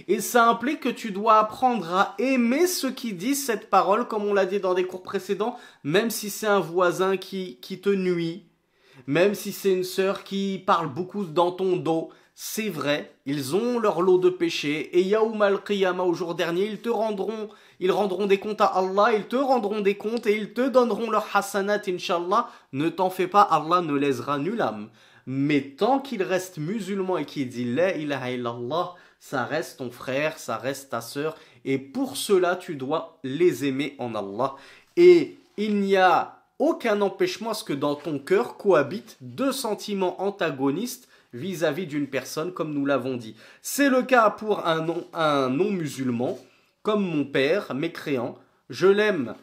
Et ça implique que tu dois apprendre à aimer ceux qui disent cette parole, comme on l'a dit dans des cours précédents, même si c'est un voisin qui te nuit, même si c'est une sœur qui parle beaucoup dans ton dos. c'est vrai, ils ont leur lot de péchés, et Yaoum al-Qiyamah, au jour dernier, ils rendront des comptes à Allah, ils te rendront des comptes, et ils te donneront leur hasanat, inshallah. Ne t'en fais pas, Allah ne lésera nulle âme. Mais tant qu'il reste musulman et qu'il dit La ilaha illallah, ça reste ton frère, ça reste ta sœur, et pour cela, tu dois les aimer en Allah. Et il n'y a aucun empêchement à ce que dans ton cœur cohabitent deux sentiments antagonistes vis-à-vis d'une personne, comme nous l'avons dit. C'est le cas pour un non-musulman, comme mon père, mécréant. Je l'aime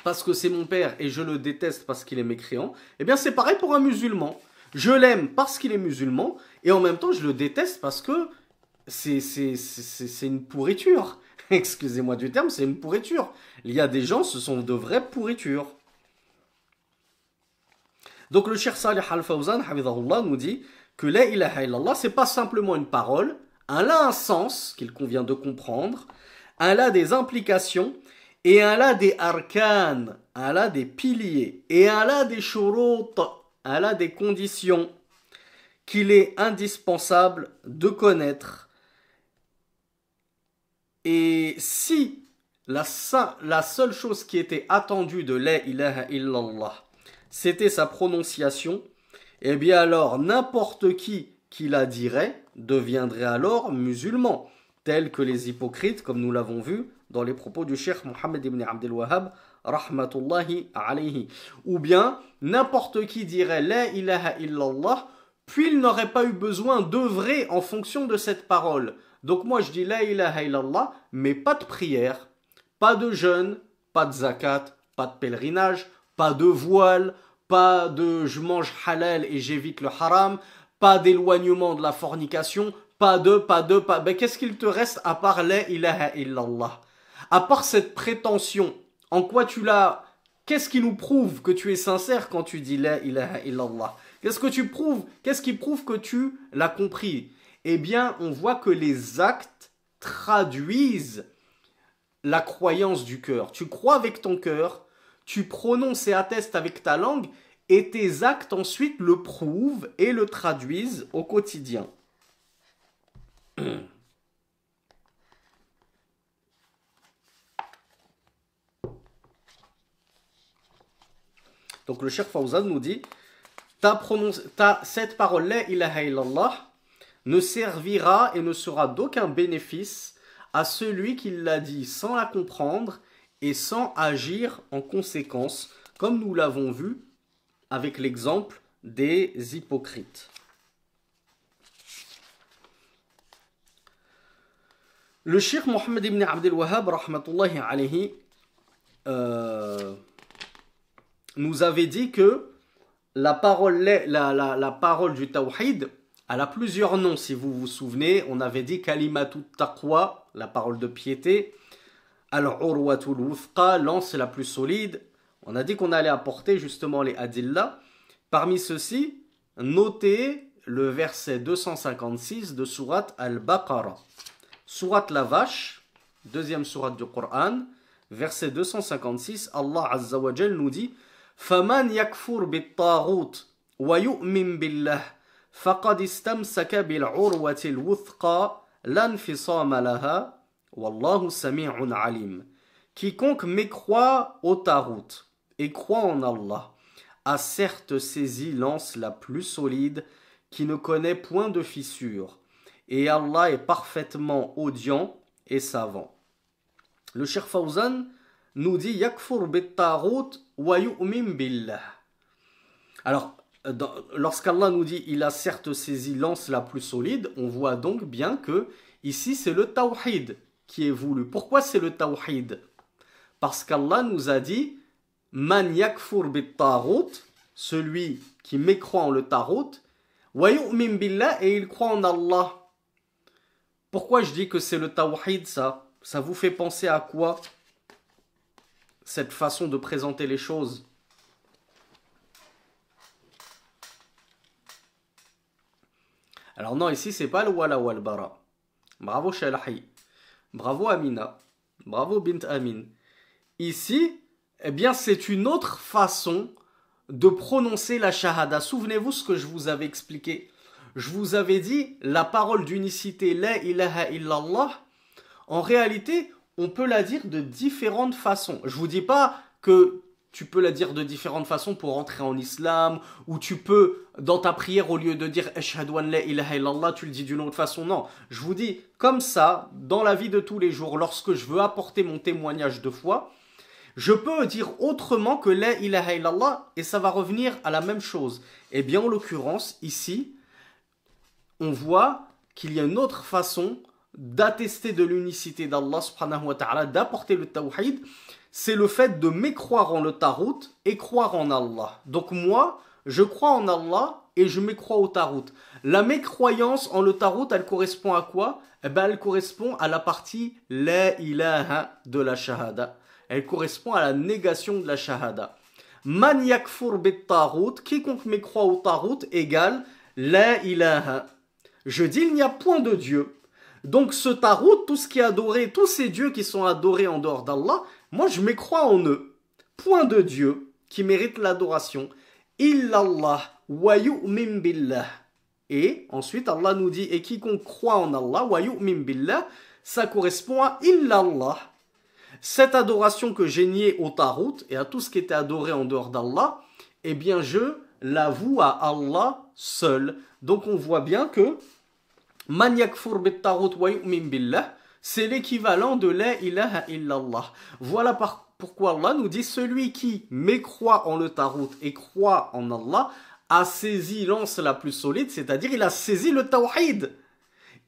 parce que c'est mon père et je le déteste parce qu'il est mécréant. Eh bien, c'est pareil pour un musulman. Je l'aime parce qu'il est musulman et en même temps, je le déteste parce que c'est une pourriture. Excusez-moi du terme, c'est une pourriture. Il y a des gens, ce sont de vraies pourritures. Donc le Cheikh Salih Al-Fawzan, Hafidhahullah, nous dit que la ilaha illallah, c'est pas simplement une parole, elle a un sens qu'il convient de comprendre, elle a des implications, et elle a des arcanes, elle a des piliers, et elle a des shurut, elle a des conditions qu'il est indispensable de connaître. Et si la seule chose qui était attendue de la ilaha illallah, c'était sa prononciation, eh bien alors n'importe qui la dirait deviendrait alors musulman, tel que les hypocrites, comme nous l'avons vu dans les propos du Cheikh Mohammed ibn Abdel Wahhab, rahmatullahi alayhi. Ou bien n'importe qui dirait la ilaha illallah, puis il n'aurait pas eu besoin d'œuvrer en fonction de cette parole. Donc moi je dis la ilaha illallah, mais pas de prière, pas de jeûne, pas de zakat, pas de pèlerinage, pas de voile, pas de je mange halal et j'évite le haram, pas d'éloignement de la fornication, ben qu'est-ce qu'il te reste à part la ilaha illallah? À part cette prétention, en quoi tu l'as, qu'est-ce qui nous prouve que tu es sincère quand tu dis la ilaha illallah? Qu'est-ce qui prouve que tu l'as compris? Eh bien, on voit que les actes traduisent la croyance du cœur. Tu crois avec ton cœur, tu prononces et attestes avec ta langue, et tes actes ensuite le prouvent et le traduisent au quotidien. Donc le Cheikh Fawzan nous dit, cette parole la ilaha illallah ne servira et ne sera d'aucun bénéfice à celui qui l'a dit sans la comprendre et sans agir en conséquence, comme nous l'avons vu avec l'exemple des hypocrites. Le Cheikh Mohammed ibn Abdel Wahhab, rahmatullahi alayhi, nous avait dit que la parole du tawhid, elle a plusieurs noms, si vous vous souvenez. On avait dit kalimatu taqwa, la parole de piété, al-urwatul wuthqa, l'anse la plus solide. On a dit qu'on allait apporter justement les adillah. Parmi ceux-ci, notez le verset 256 de sourate Al-Baqarah. Sourate la vache, deuxième sourate du Coran, verset 256, Allah Azza wa Jal nous dit فَمَنْ يَكْفُرْ بِالطَّاغُوتِ وَيُؤْمِنْ بِاللَّهِ فَقَدْ اسْتَمْسَكَ بِالْعُرْوَةِ الْوُثْقَى لَا انْفِصَامَ لَهَا وَاللَّهُ سَمِيعٌ عَلِيمٌ. Quiconque mécroit au Tarout et croit en Allah a certes saisi l'anse la plus solide qui ne connaît point de fissure, et Allah est parfaitement audient et savant. Le Cheikh Fawzan nous dit yakfur bit-tarout wa yu'min billah. Alors, lorsqu'Allah nous dit il a certes saisi l'anse la plus solide, on voit donc bien que ici c'est le tawhid qui est voulu. Pourquoi c'est le tawhid? Parce qu'Allah nous a dit man yakfur bit-tarout, celui qui mécroit en le tarout, wa yu'min billah, et il croit en Allah. Pourquoi je dis que c'est le tawhid ça? Ça vous fait penser à quoi? Cette façon de présenter les choses. Alors non, ici c'est pas le wala wal bara. Bravo Shalahi. Bravo Amina. Bravo Bint Amin. Ici, eh bien c'est une autre façon de prononcer la shahada. Souvenez-vous ce que je vous avais expliqué. je vous avais dit, la parole d'unicité, la ilaha illallah, en réalité, on peut la dire de différentes façons. Je vous dis pas que tu peux la dire de différentes façons pour entrer en islam, ou tu peux, dans ta prière, au lieu de dire Ashhadu an la ilaha illallah, tu le dis d'une autre façon. Non, je vous dis, comme ça, dans la vie de tous les jours, lorsque je veux apporter mon témoignage de foi, je peux dire autrement que la ilaha illallah, et ça va revenir à la même chose. Eh bien, en l'occurrence, ici, on voit qu'il y a une autre façon d'attester de l'unicité d'Allah subhanahu wa ta'ala, d'apporter le tawhid, c'est le fait de mécroire en le tarout et croire en Allah. Donc moi, je crois en Allah et je mécrois au tarout. La mécroyance en le tarout, elle correspond à quoi? Eh bien, elle correspond à la partie la ilaha de la shahada. Elle correspond à la négation de la shahada. Man yakfur bit tarout, quiconque mécroit au tarout égale la ilaha. Je dis, il n'y a point de Dieu. Donc ce tarout, tout ce qui est adoré, tous ces dieux qui sont adorés en dehors d'Allah, moi je mécrois en eux. Point de Dieu qui mérite l'adoration. Illallah wa yu'min billah. Et ensuite Allah nous dit, et quiconque croit en Allah, wa yu'min billah, ça correspond à illallah. Cette adoration que j'ai niée au tarout et à tout ce qui était adoré en dehors d'Allah, eh bien je l'avoue à Allah seul. Donc on voit bien que Man yakfur bit tarut wa yu'min billah, c'est l'équivalent de la ilaha illallah. Voilà pourquoi Allah nous dit, celui qui mécroit en le tarout et croit en Allah a saisi l'anse la plus solide, c'est-à-dire il a saisi le tawhid.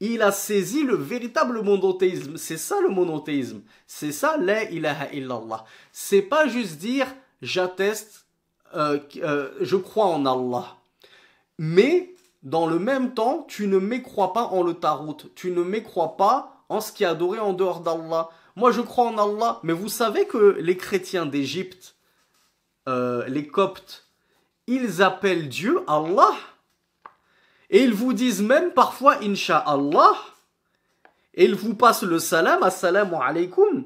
Il a saisi le véritable monothéisme. C'est ça le monothéisme. C'est ça la ilaha illallah. C'est pas juste dire j'atteste, je crois en Allah. Mais dans le même temps, tu ne mécrois pas en le tarout. Tu ne mécrois pas en ce qui est adoré en dehors d'Allah. Moi je crois en Allah. Mais vous savez que les chrétiens d'Égypte, les Coptes, ils appellent Dieu Allah. Et ils vous disent même parfois Inch'Allah. Et ils vous passent le salam, assalamu alaykum.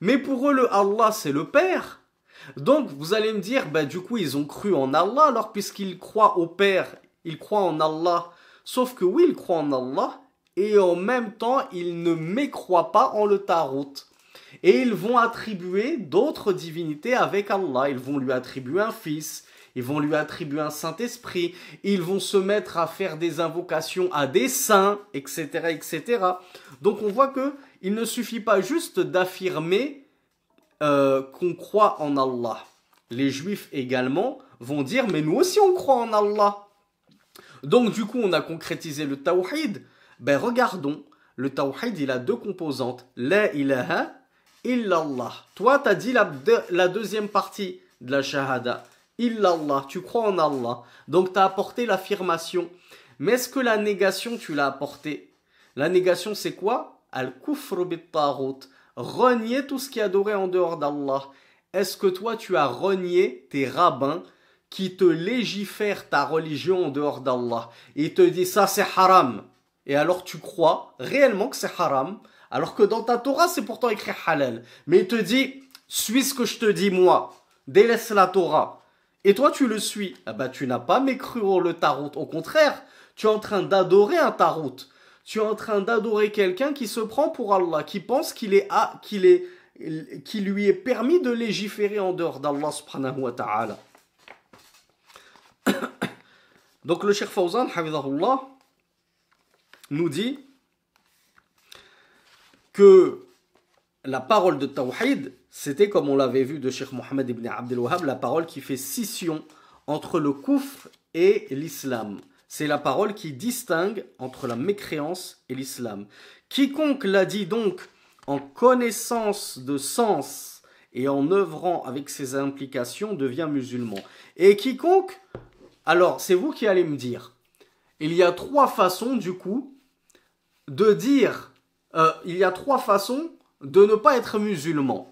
Mais pour eux, le Allah, c'est le Père. Donc, vous allez me dire, ben, du coup, ils ont cru en Allah, alors puisqu'ils croient au Père, ils croient en Allah. Sauf que oui, ils croient en Allah. Et en même temps, ils ne mécroient pas en le tarout. Et ils vont attribuer d'autres divinités avec Allah. Ils vont lui attribuer un fils. Ils vont lui attribuer un Saint-Esprit, ils vont se mettre à faire des invocations à des saints, etc., etc. Donc on voit que il ne suffit pas juste d'affirmer qu'on croit en Allah. Les Juifs également vont dire, mais nous aussi on croit en Allah. Donc du coup on a concrétisé le tawhid. Ben regardons, le tawhid il a deux composantes, la ilaha illallah. Toi tu as dit la deuxième partie de la shahada. Illallah, tu crois en Allah. Donc tu as apporté l'affirmation. Mais est-ce que la négation, tu l'as apportée? La négation, c'est quoi? Al-kufr bit-tarout. Renier tout ce qui est adoré en dehors d'Allah. Est-ce que toi, tu as renié tes rabbins qui te légifèrent ta religion en dehors d'Allah? Ils te disent ça, c'est haram. Et alors tu crois réellement que c'est haram, alors que dans ta Torah, c'est pourtant écrit halal. Mais il te dit, suis ce que je te dis moi. Délaisse la Torah. Et toi, tu le suis. Ah bah, tu n'as pas mécru le tarout. Au contraire, tu es en train d'adorer un tarout. Tu es en train d'adorer quelqu'un qui se prend pour Allah, qui pense qu'il lui est permis de légiférer en dehors d'Allah subhanahu wa ta'ala. Donc le Cheikh Fawzan, hafidhahullah, nous dit que la parole de Tawhid, c'était comme on l'avait vu de Cheikh Mohammed ibn Abdel Wahhab, la parole qui fait scission entre le kufr et l'islam. C'est la parole qui distingue entre la mécréance et l'islam. Quiconque l'a dit donc en connaissance de sens et en œuvrant avec ses implications devient musulman. Et quiconque, alors c'est vous qui allez me dire, il y a trois façons du coup de dire, il y a trois façons de ne pas être musulman.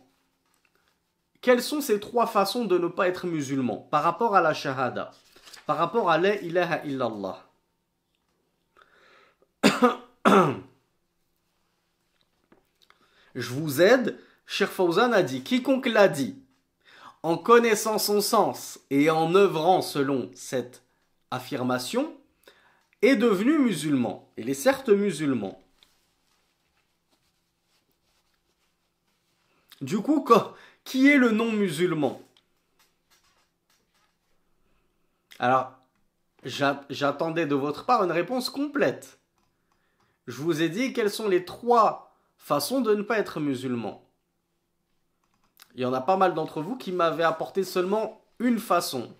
Quelles sont ces trois façons de ne pas être musulman par rapport à la shahada, par rapport à la ilaha illallah? Je vous aide. Cheikh Fawzan a dit, quiconque l'a dit en connaissant son sens et en œuvrant selon cette affirmation, est devenu musulman. Il est certes musulman. Du coup, qui est le non-musulman? Alors, j'attendais de votre part une réponse complète. Je vous ai dit quelles sont les 3 façons de ne pas être musulman. Il y en a pas mal d'entre vous qui m'avaient apporté seulement une façon.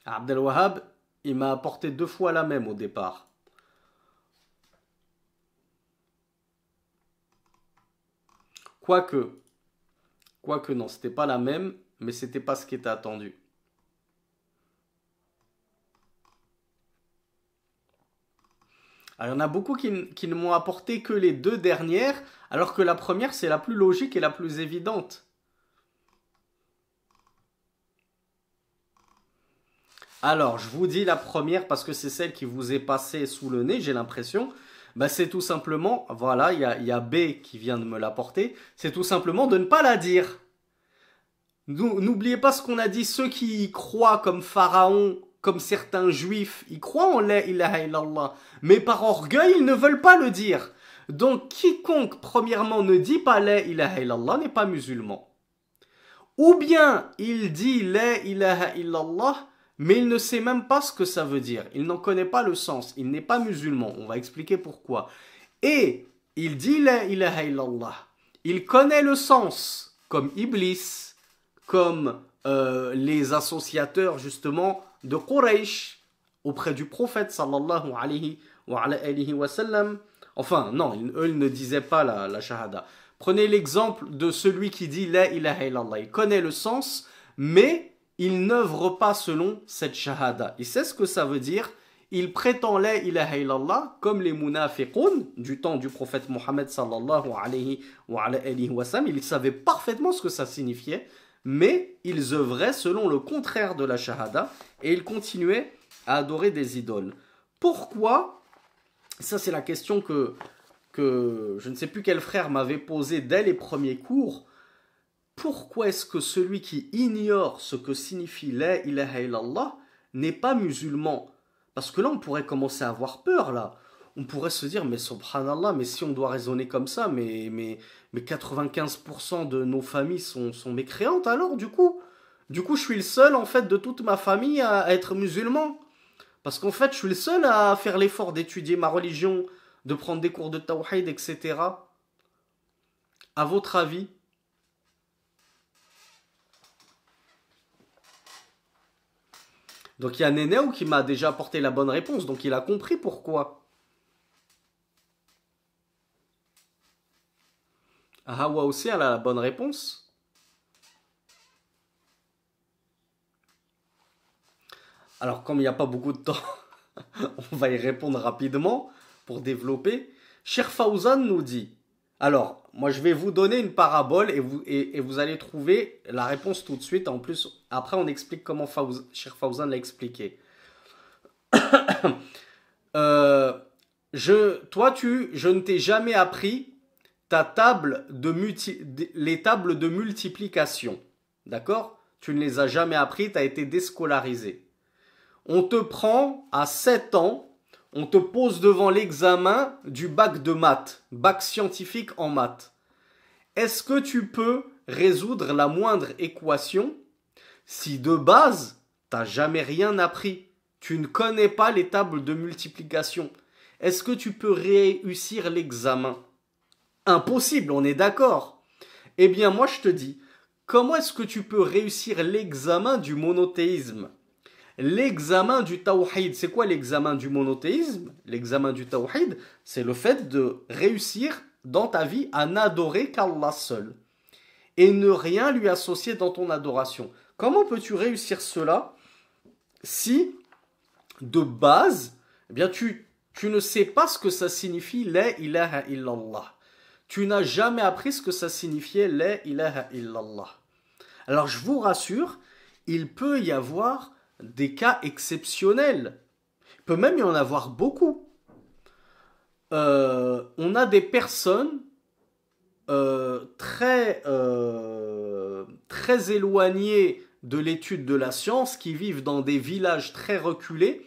Abdel Wahhab, il m'a apporté 2 fois la même au départ. Quoique non, c'était pas la même, mais c'était pas ce qui était attendu. Alors, il y en a beaucoup qui ne m'ont apporté que les 2 dernières, alors que la première, c'est la plus logique et la plus évidente. Alors, je vous dis la première parce que c'est celle qui vous est passée sous le nez, j'ai l'impression. Bah, c'est tout simplement, voilà, il y a B qui vient de me l'apporter, c'est tout simplement de ne pas la dire. N'oubliez pas ce qu'on a dit, ceux qui y croient comme Pharaon, comme certains juifs, ils croient en la ilaha illallah, mais par orgueil, ils ne veulent pas le dire. Donc, quiconque, premièrement, ne dit pas la ilaha illallah n'est pas musulman. Ou bien, il dit la ilaha illallah, mais il ne sait même pas ce que ça veut dire. Il n'en connaît pas le sens. Il n'est pas musulman. On va expliquer pourquoi. Et il dit la ilaha illallah. Il connaît le sens, comme Iblis, comme les associateurs justement de Quraysh auprès du prophète sallallahu alayhi wa sallam. Enfin, non, eux ils ne disaient pas la shahada. Prenez l'exemple de celui qui dit la ilaha illallah. Il connaît le sens, mais il n'œuvre pas selon cette shahada. Il sait ce que ça veut dire. Il prétend la ilaha illallah comme les munafiqun du temps du prophète Mohammed sallallahu alayhi wa sallam. Ils savaient parfaitement ce que ça signifiait, mais ils œuvraient selon le contraire de la shahada et ils continuaient à adorer des idoles. Pourquoi? Ça, c'est la question que je ne sais plus quel frère m'avait posée dès les premiers cours. Pourquoi est-ce que celui qui ignore ce que signifie la ilaha illallah n'est pas musulman? Parce que là, on pourrait commencer à avoir peur, là. On pourrait se dire, mais subhanallah, mais si on doit raisonner comme ça, mais 95% de nos familles sont mécréantes, alors, du coup, je suis le seul, en fait, de toute ma famille à être musulman. Parce qu'en fait, je suis le seul à faire l'effort d'étudier ma religion, de prendre des cours de tawhid, etc. À votre avis? Donc il y a Nénéou qui m'a déjà apporté la bonne réponse, donc il a compris pourquoi. Hawa aussi, elle a la bonne réponse. Alors comme il n'y a pas beaucoup de temps, on va y répondre rapidement pour développer. Cher Fawzan nous dit, alors moi je vais vous donner une parabole et vous allez trouver la réponse tout de suite. En plus, après on explique comment Cher Fawzan l'a expliqué. Je ne t'ai jamais appris les tables de multiplication. D'accord? Tu ne les as jamais appris, tu as été déscolarisé. On te prend à 7 ans, on te pose devant l'examen du bac de maths, bac scientifique en maths. Est-ce que tu peux résoudre la moindre équation si de base, tu n'as jamais rien appris? Tu ne connais pas les tables de multiplication. Est-ce que tu peux réussir l'examen? Impossible, on est d'accord. Eh bien, moi je te dis, comment est-ce que tu peux réussir l'examen du monothéisme? L'examen du tawhid, c'est quoi l'examen du monothéisme? L'examen du tawhid, c'est le fait de réussir dans ta vie à n'adorer qu'Allah seul et ne rien lui associer dans ton adoration. Comment peux-tu réussir cela si, de base, eh bien, tu ne sais pas ce que ça signifie la ilaha illallah? Tu n'as jamais appris ce que ça signifiait la ilaha illallah. Alors je vous rassure, il peut y avoir des cas exceptionnels. Il peut même y en avoir beaucoup. on a des personnes très éloignées de l'étude de la science, qui vivent dans des villages très reculés,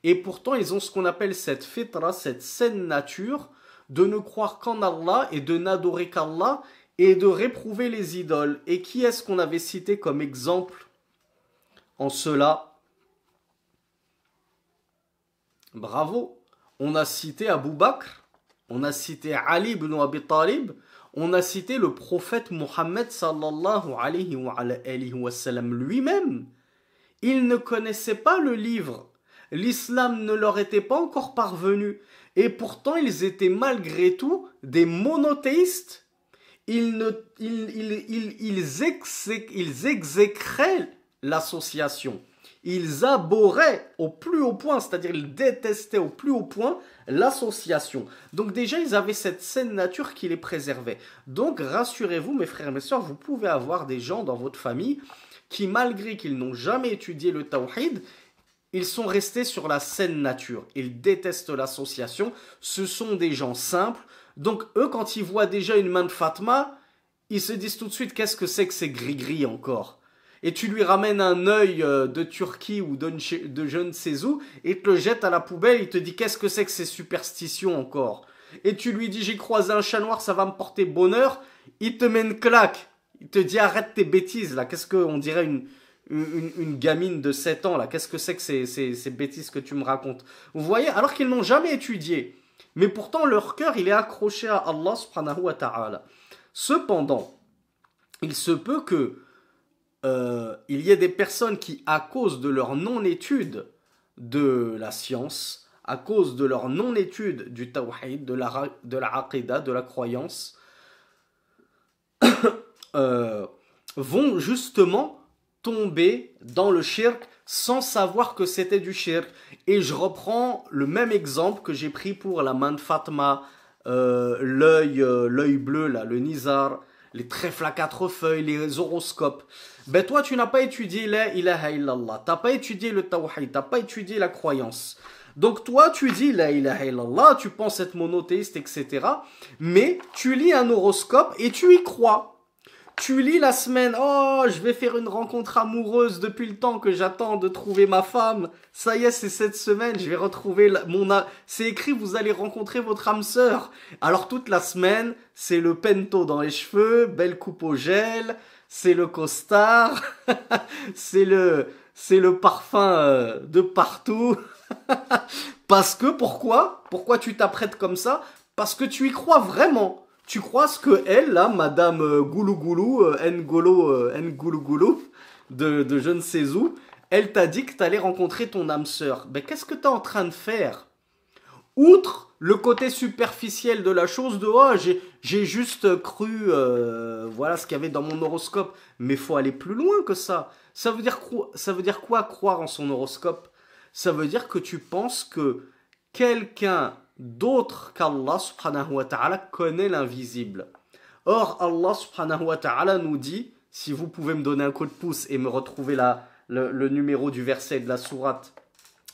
et pourtant ils ont ce qu'on appelle cette fitra, cette saine nature, de ne croire qu'en Allah et de n'adorer qu'Allah, et de réprouver les idoles. Et qui est-ce qu'on avait cité comme exemple en cela? Bravo. On a cité Abu Bakr, on a cité Ali ibn Abi Talib, on a cité le prophète Mohammed sallallahu alayhi wa sallam lui-même. Ils ne connaissaient pas le livre. L'islam ne leur était pas encore parvenu. Et pourtant, ils étaient malgré tout des monothéistes. Ils exécraient l'association. Ils abhorraient au plus haut point, c'est-à-dire ils détestaient au plus haut point l'association. Donc déjà, ils avaient cette saine nature qui les préservait. Donc rassurez-vous, mes frères et mes sœurs, vous pouvez avoir des gens dans votre famille qui, malgré qu'ils n'ont jamais étudié le tawhid, ils sont restés sur la saine nature. Ils détestent l'association. Ce sont des gens simples. Donc eux, quand ils voient déjà une main de Fatma, ils se disent tout de suite, qu'est-ce que c'est que ces gris-gris encore? Et tu lui ramènes un œil de Turquie ou de je ne sais où, et il te le jette à la poubelle, il te dit, qu'est-ce que c'est que ces superstitions encore? Et tu lui dis, j'ai croisé un chat noir, ça va me porter bonheur, il te met une claque. Il te dit, arrête tes bêtises, là. Qu'est-ce qu'on dirait une gamine de 7 ans, là? Qu'est-ce que c'est que ces bêtises que tu me racontes? Vous voyez? Alors qu'ils n'ont jamais étudié. Mais pourtant, leur cœur, il est accroché à Allah subhanahu wa ta'ala. Cependant, il se peut que il y ait des personnes qui, à cause de leur non-étude de la science, à cause de leur non-étude du tawhid, de la aqidah, de la croyance, vont justement tomber dans le shirk sans savoir que c'était du shirk. Et je reprends le même exemple que j'ai pris pour la main de Fatma, l'œil bleu, là, le nizar, les trèfles à 4 feuilles, les horoscopes. Ben toi, tu n'as pas étudié la ilaha illallah, tu n'as pas étudié le tawhid, tu n'as pas étudié la croyance. Donc toi, tu dis la ilaha illallah, tu penses être monothéiste, etc. Mais tu lis un horoscope et tu y crois. Tu lis la semaine, oh, je vais faire une rencontre amoureuse depuis le temps que j'attends de trouver ma femme. Ça y est, c'est cette semaine, je vais retrouver c'est écrit, vous allez rencontrer votre âme sœur. Alors toute la semaine, c'est le pento dans les cheveux, belle coupe au gel, c'est le costard, c'est le parfum de partout. Parce que, pourquoi tu t'apprêtes comme ça? Parce que tu y crois vraiment. Tu crois ce que elle, là, Madame Goulougoulou, Ngoulougoulou, de je ne sais où, elle t'a dit que tu allais rencontrer ton âme sœur. Ben, qu'est-ce que tu es en train de faire? Outre le côté superficiel de la chose, de oh, j'ai juste cru, voilà ce qu'il y avait dans mon horoscope. Mais il faut aller plus loin que ça. Ça veut dire quoi croire en son horoscope? Ça veut dire que tu penses que quelqu'un d'autre qu'Allah subhanahu wa ta'ala connaît l'invisible. Or, Allah subhanahu wa ta'ala nous dit, si vous pouvez me donner un coup de pouce et me retrouver le numéro du verset de la sourate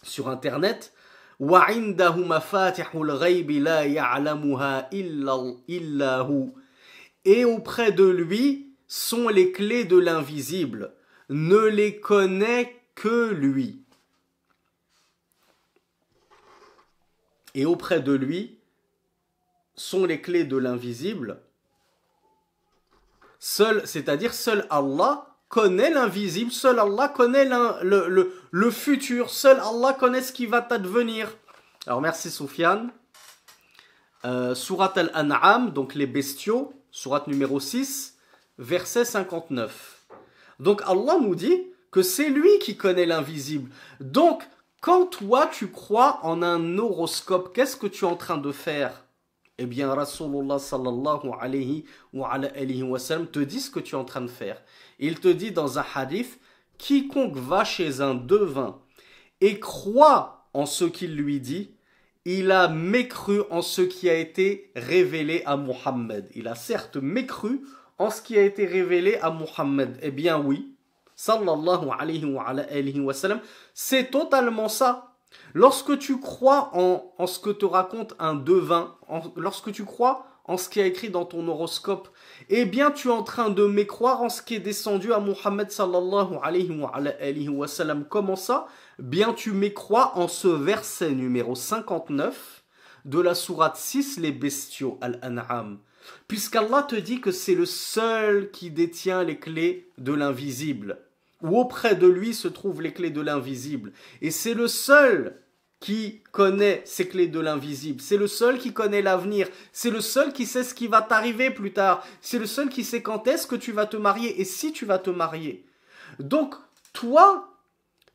sur internet, وَعِنْدَهُ مَفَاتِحُ الْغَيْبِ لَا يَعْلَمُهَا إِلَّا هُ. Et auprès de lui sont les clés de l'invisible. Ne les connaît que lui. Et auprès de lui sont les clés de l'invisible. C'est-à-dire seul Allah connaît l'invisible, seul Allah connaît le futur, seul Allah connaît ce qui va t'advenir. Alors merci Soufiane. Surat Al-An'am, donc les bestiaux, surat numéro 6, verset 59. Donc Allah nous dit que c'est lui qui connaît l'invisible. Donc, quand toi tu crois en un horoscope, qu'est-ce que tu es en train de faire? Eh bien, Rasulullah sallallahu alayhi wa sallam te dit ce que tu es en train de faire. Il te dit dans un hadith, quiconque va chez un devin et croit en ce qu'il lui dit, il a mécru en ce qui a été révélé à Muhammad. Il a certes mécru en ce qui a été révélé à Muhammad. Eh bien oui, sallallahu alayhi wa sallam, c'est totalement ça. Lorsque tu crois en ce que te raconte un devin, lorsque tu crois en ce qui est écrit dans ton horoscope, eh bien tu es en train de mécroire en ce qui est descendu à Muhammad sallallahu alayhi wa sallam. Comment ça? Bien tu mécrois en ce verset numéro 59 de la sourate 6, les bestiaux, Al-An'am. Puisqu'Allah te dit que c'est le seul qui détient les clés de l'invisible, ou auprès de lui se trouvent les clés de l'invisible. Et c'est le seul qui connaît ces clés de l'invisible. C'est le seul qui connaît l'avenir. C'est le seul qui sait ce qui va t'arriver plus tard. C'est le seul qui sait quand est-ce que tu vas te marier et si tu vas te marier. Donc, toi,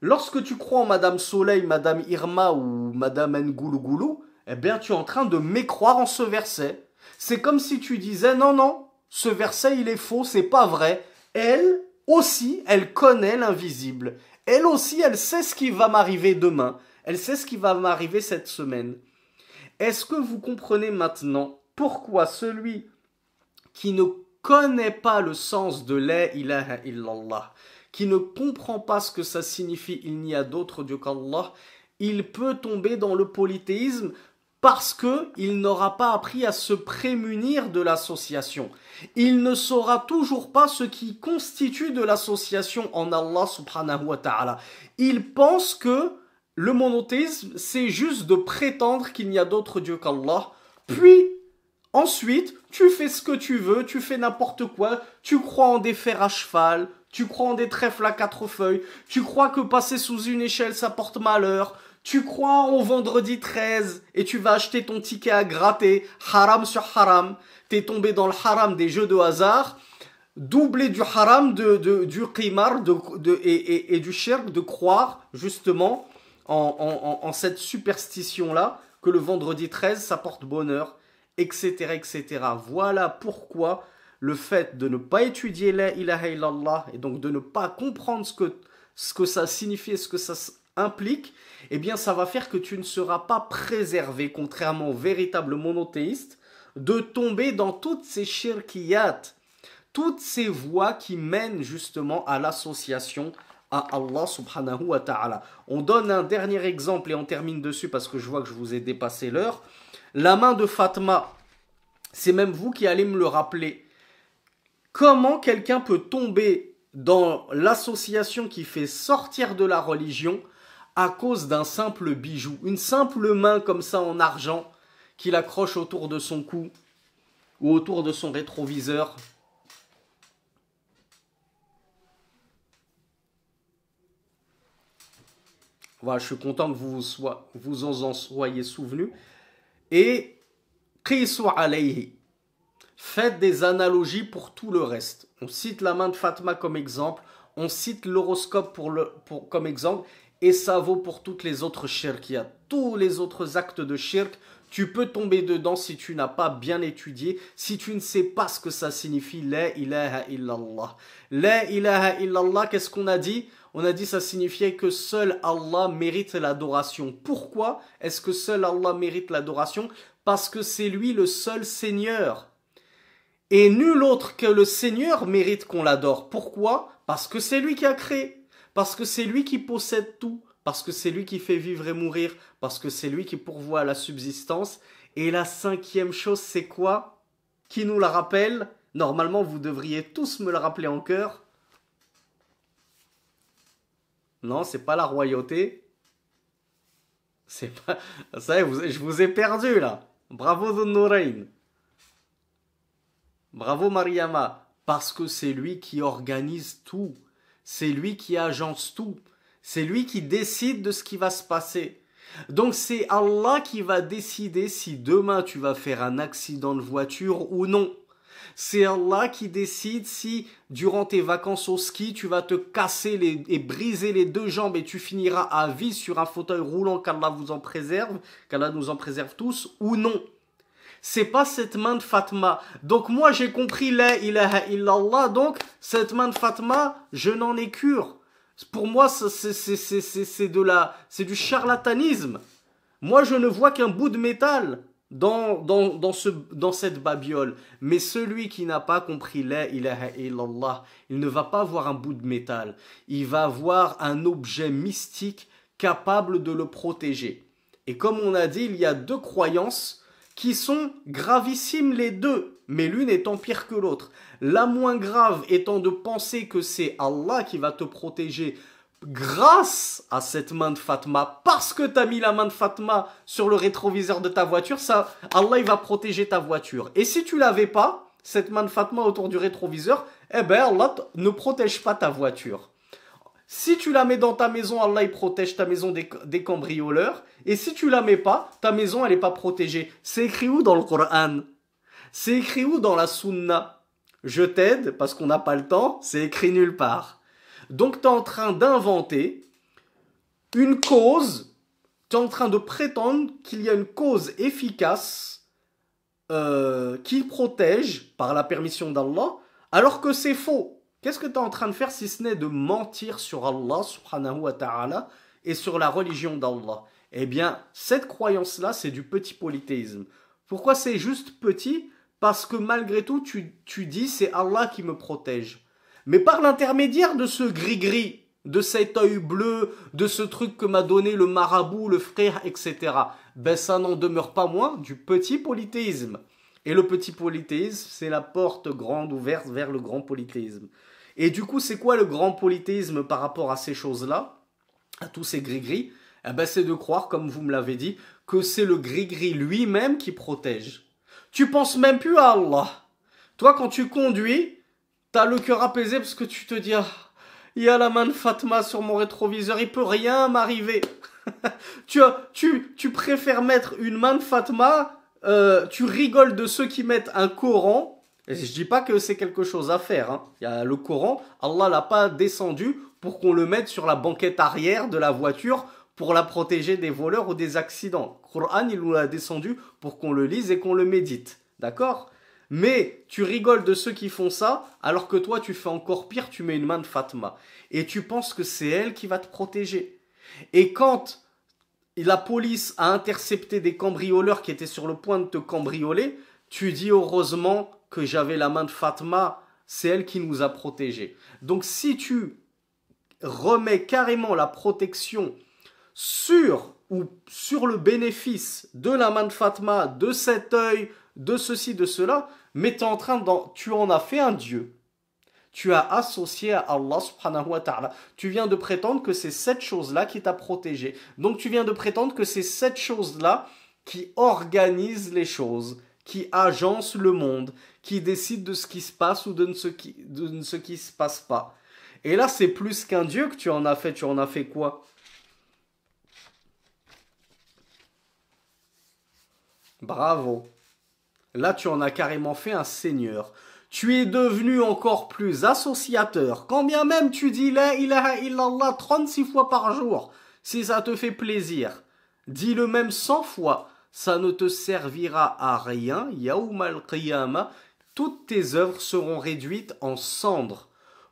lorsque tu crois en Madame Soleil, Madame Irma ou Madame Ngoulou, eh bien, tu es en train de mécroire en ce verset. C'est comme si tu disais, non, non, ce verset, il est faux, c'est pas vrai. Elle aussi, elle connaît l'invisible. Elle aussi, elle sait ce qui va m'arriver demain. Elle sait ce qui va m'arriver cette semaine. Est-ce que vous comprenez maintenant pourquoi celui qui ne connaît pas le sens de la ilaha illallah, qui ne comprend pas ce que ça signifie il n'y a d'autre Dieu qu'Allah, il peut tomber dans le polythéisme parce qu'il n'aura pas appris à se prémunir de l'association. Il ne saura toujours pas ce qui constitue de l'association en Allah subhanahu wa ta'ala. Il pense que le monothéisme, c'est juste de prétendre qu'il n'y a d'autre Dieu qu'Allah. Puis, ensuite, tu fais ce que tu veux, tu fais n'importe quoi, tu crois en des fers à cheval, tu crois en des trèfles à 4 feuilles, tu crois que passer sous une échelle, ça porte malheur, tu crois au vendredi 13 et tu vas acheter ton ticket à gratter, haram sur haram, t'es tombé dans le haram des jeux de hasard, doublé du haram du qimar et du shirk, de croire justement en cette superstition-là, que le vendredi 13, ça porte bonheur, etc., etc. Voilà pourquoi le fait de ne pas étudier la ilaha illallah, et donc de ne pas comprendre ce que ça signifie et ce que ça implique, eh bien ça va faire que tu ne seras pas préservé, contrairement aux véritables monothéistes, de tomber dans toutes ces shirkiyat, toutes ces voies qui mènent justement à l'association à Allah subhanahu wa ta'ala. On donne un dernier exemple et on termine dessus parce que je vois que je vous ai dépassé l'heure. La main de Fatma, c'est même vous qui allez me le rappeler. Comment quelqu'un peut tomber dans l'association qui fait sortir de la religion à cause d'un simple bijou, une simple main comme ça en argent qu'il accroche autour de son cou ou autour de son rétroviseur? Voilà, je suis content que vous en soyez souvenu. Et qisu alayhi. Faites des analogies pour tout le reste. On cite la main de Fatma comme exemple, on cite l'horoscope comme exemple, et ça vaut pour toutes les autres shirk. Il y a tous les autres actes de shirk. Tu peux tomber dedans si tu n'as pas bien étudié, si tu ne sais pas ce que ça signifie la ilaha illallah. La ilaha illallah, qu'est-ce qu'on a dit? On a dit ça signifiait que seul Allah mérite l'adoration. Pourquoi est-ce que seul Allah mérite l'adoration? Parce que c'est lui le seul Seigneur. Et nul autre que le Seigneur mérite qu'on l'adore. Pourquoi? Parce que c'est lui qui a créé. Parce que c'est lui qui possède tout. Parce que c'est lui qui fait vivre et mourir. Parce que c'est lui qui pourvoit à la subsistance. Et la cinquième chose, c'est quoi? Qui nous la rappelle? Normalement, vous devriez tous me le rappeler en cœur. Non, c'est pas la royauté. C'est pas... Ça y est, je vous ai perdu là. Bravo Dhun-Nurayn. Bravo Mariama. Parce que c'est lui qui organise tout. C'est lui qui agence tout. C'est lui qui décide de ce qui va se passer. Donc c'est Allah qui va décider si demain tu vas faire un accident de voiture ou non. C'est Allah qui décide si, durant tes vacances au ski, tu vas te casser et briser les 2 jambes et tu finiras à vie sur un fauteuil roulant, qu'Allah vous en préserve, qu'Allah nous en préserve tous, ou non. C'est pas cette main de Fatma. Donc moi j'ai compris la ilaha illallah, donc cette main de Fatma, je n'en ai cure. Pour moi, c'est du charlatanisme. Moi je ne vois qu'un bout de métal dans cette babiole. Mais celui qui n'a pas compris la ilaha illallah, il ne va pas voir un bout de métal. Il va voir un objet mystique capable de le protéger. Et comme on a dit, il y a deux croyances qui sont gravissimes les deux, mais l'une étant pire que l'autre. La moins grave étant de penser que c'est Allah qui va te protéger grâce à cette main de Fatma, parce que tu as mis la main de Fatma sur le rétroviseur de ta voiture, ça, Allah il va protéger ta voiture. Et si tu l'avais pas, cette main de Fatma autour du rétroviseur, eh ben Allah ne protège pas ta voiture. Si tu la mets dans ta maison, Allah il protège ta maison des cambrioleurs. Et si tu la mets pas, ta maison elle est pas protégée. C'est écrit où dans le Coran? C'est écrit où dans la Sunna? Je t'aide parce qu'on n'a pas le temps, c'est écrit nulle part. Donc tu es en train d'inventer une cause, tu es en train de prétendre qu'il y a une cause efficace qui protège par la permission d'Allah, alors que c'est faux. Qu'est-ce que tu es en train de faire si ce n'est de mentir sur Allah subhanahu wa ta'ala et sur la religion d'Allah? Eh bien, cette croyance-là, c'est du petit polythéisme. Pourquoi c'est juste petit? Parce que malgré tout, tu dis c'est Allah qui me protège. Mais par l'intermédiaire de ce gris-gris, de cet œil bleu, de ce truc que m'a donné le marabout, le frère, etc., ben ça n'en demeure pas moins du petit polythéisme. Et le petit polythéisme, c'est la porte grande ouverte vers le grand polythéisme. Et du coup, c'est quoi le grand polythéisme par rapport à ces choses-là, à tous ces gris-gris? Eh ben, c'est de croire, comme vous me l'avez dit, que c'est le gris-gris lui-même qui protège. Tu penses même plus à Allah. Toi, quand tu conduis, t'as le cœur apaisé parce que tu te dis, ah, il y a la main de Fatma sur mon rétroviseur, il peut rien m'arriver. tu préfères mettre une main de Fatma, tu rigoles de ceux qui mettent un Coran. Et je dis pas que c'est quelque chose à faire. Hein. Il y a le Coran, Allah l'a pas descendu pour qu'on le mette sur la banquette arrière de la voiture pour la protéger des voleurs ou des accidents. Le Coran, il nous l'a descendu pour qu'on le lise et qu'on le médite. D'accord? Mais tu rigoles de ceux qui font ça, alors que toi tu fais encore pire, tu mets une main de Fatma. Et tu penses que c'est elle qui va te protéger. Et quand la police a intercepté des cambrioleurs qui étaient sur le point de te cambrioler, tu dis heureusement que j'avais la main de Fatma, c'est elle qui nous a protégés. Donc si tu remets carrément la protection sur le bénéfice de la main de Fatma, de cet œil, de ceci, de cela, mais tu en as fait un Dieu. Tu as associé à Allah subhanahu wa ta'ala. Tu viens de prétendre que c'est cette chose-là qui t'a protégé. Donc tu viens de prétendre que c'est cette chose-là qui organise les choses, qui agence le monde, qui décide de ce qui se passe ou de ce qui se passe pas. Et là, c'est plus qu'un Dieu que tu en as fait. Tu en as fait quoi? Bravo. Là, tu en as carrément fait un seigneur. Tu es devenu encore plus associateur. Quand bien même tu dis la ilaha illallah 36 fois par jour, si ça te fait plaisir. Dis-le même 100 fois. Ça ne te servira à rien. Yawm al-qiyamah, toutes tes œuvres seront réduites en cendres.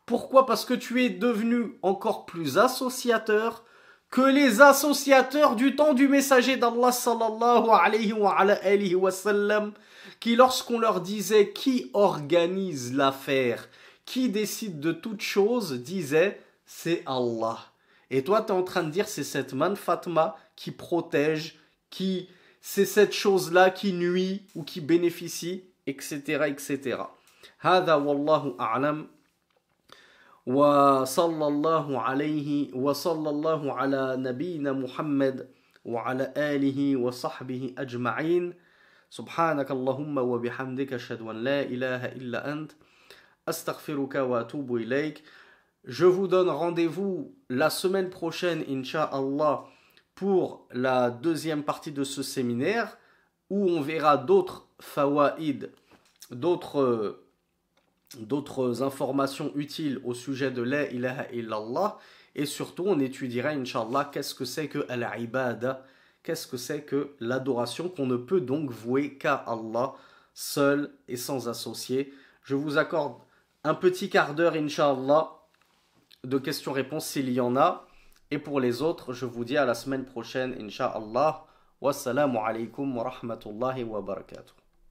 Pourquoi? Parce que tu es devenu encore plus associateur que les associateurs du temps du messager d'Allah sallallahu alayhi wa sallam, qui lorsqu'on leur disait qui organise l'affaire, qui décide de toute chose, disaient c'est Allah. Et toi tu es en train de dire c'est cette main de Fatma qui protège, c'est cette chose-là qui nuit ou qui bénéficie, etc. etc. هذا والله أعلم وصلى الله عليه وصلى الله على نبينا محمد وعلى آله وصحبه أجمعين سبحانك اللهم وبحمدك أشهد أن لا إله إلا أنت أستغفرك وأتوب إليك. Je vous donne rendez-vous la semaine prochaine, Inch'Allah, pour la deuxième partie de ce séminaire, où on verra d'autres fawaïd, d'autres informations utiles au sujet de la ilaha illallah, et surtout on étudiera, Inch'Allah, qu'est-ce que c'est que al-ibada, qu'est-ce que c'est que l'adoration qu'on ne peut donc vouer qu'à Allah, seul et sans associé. Je vous accorde un petit quart d'heure, Inch'Allah, de questions-réponses s'il y en a. Et pour les autres, je vous dis à la semaine prochaine, Inch'Allah. Wassalamu alaikum wa rahmatullahi wa barakatuh.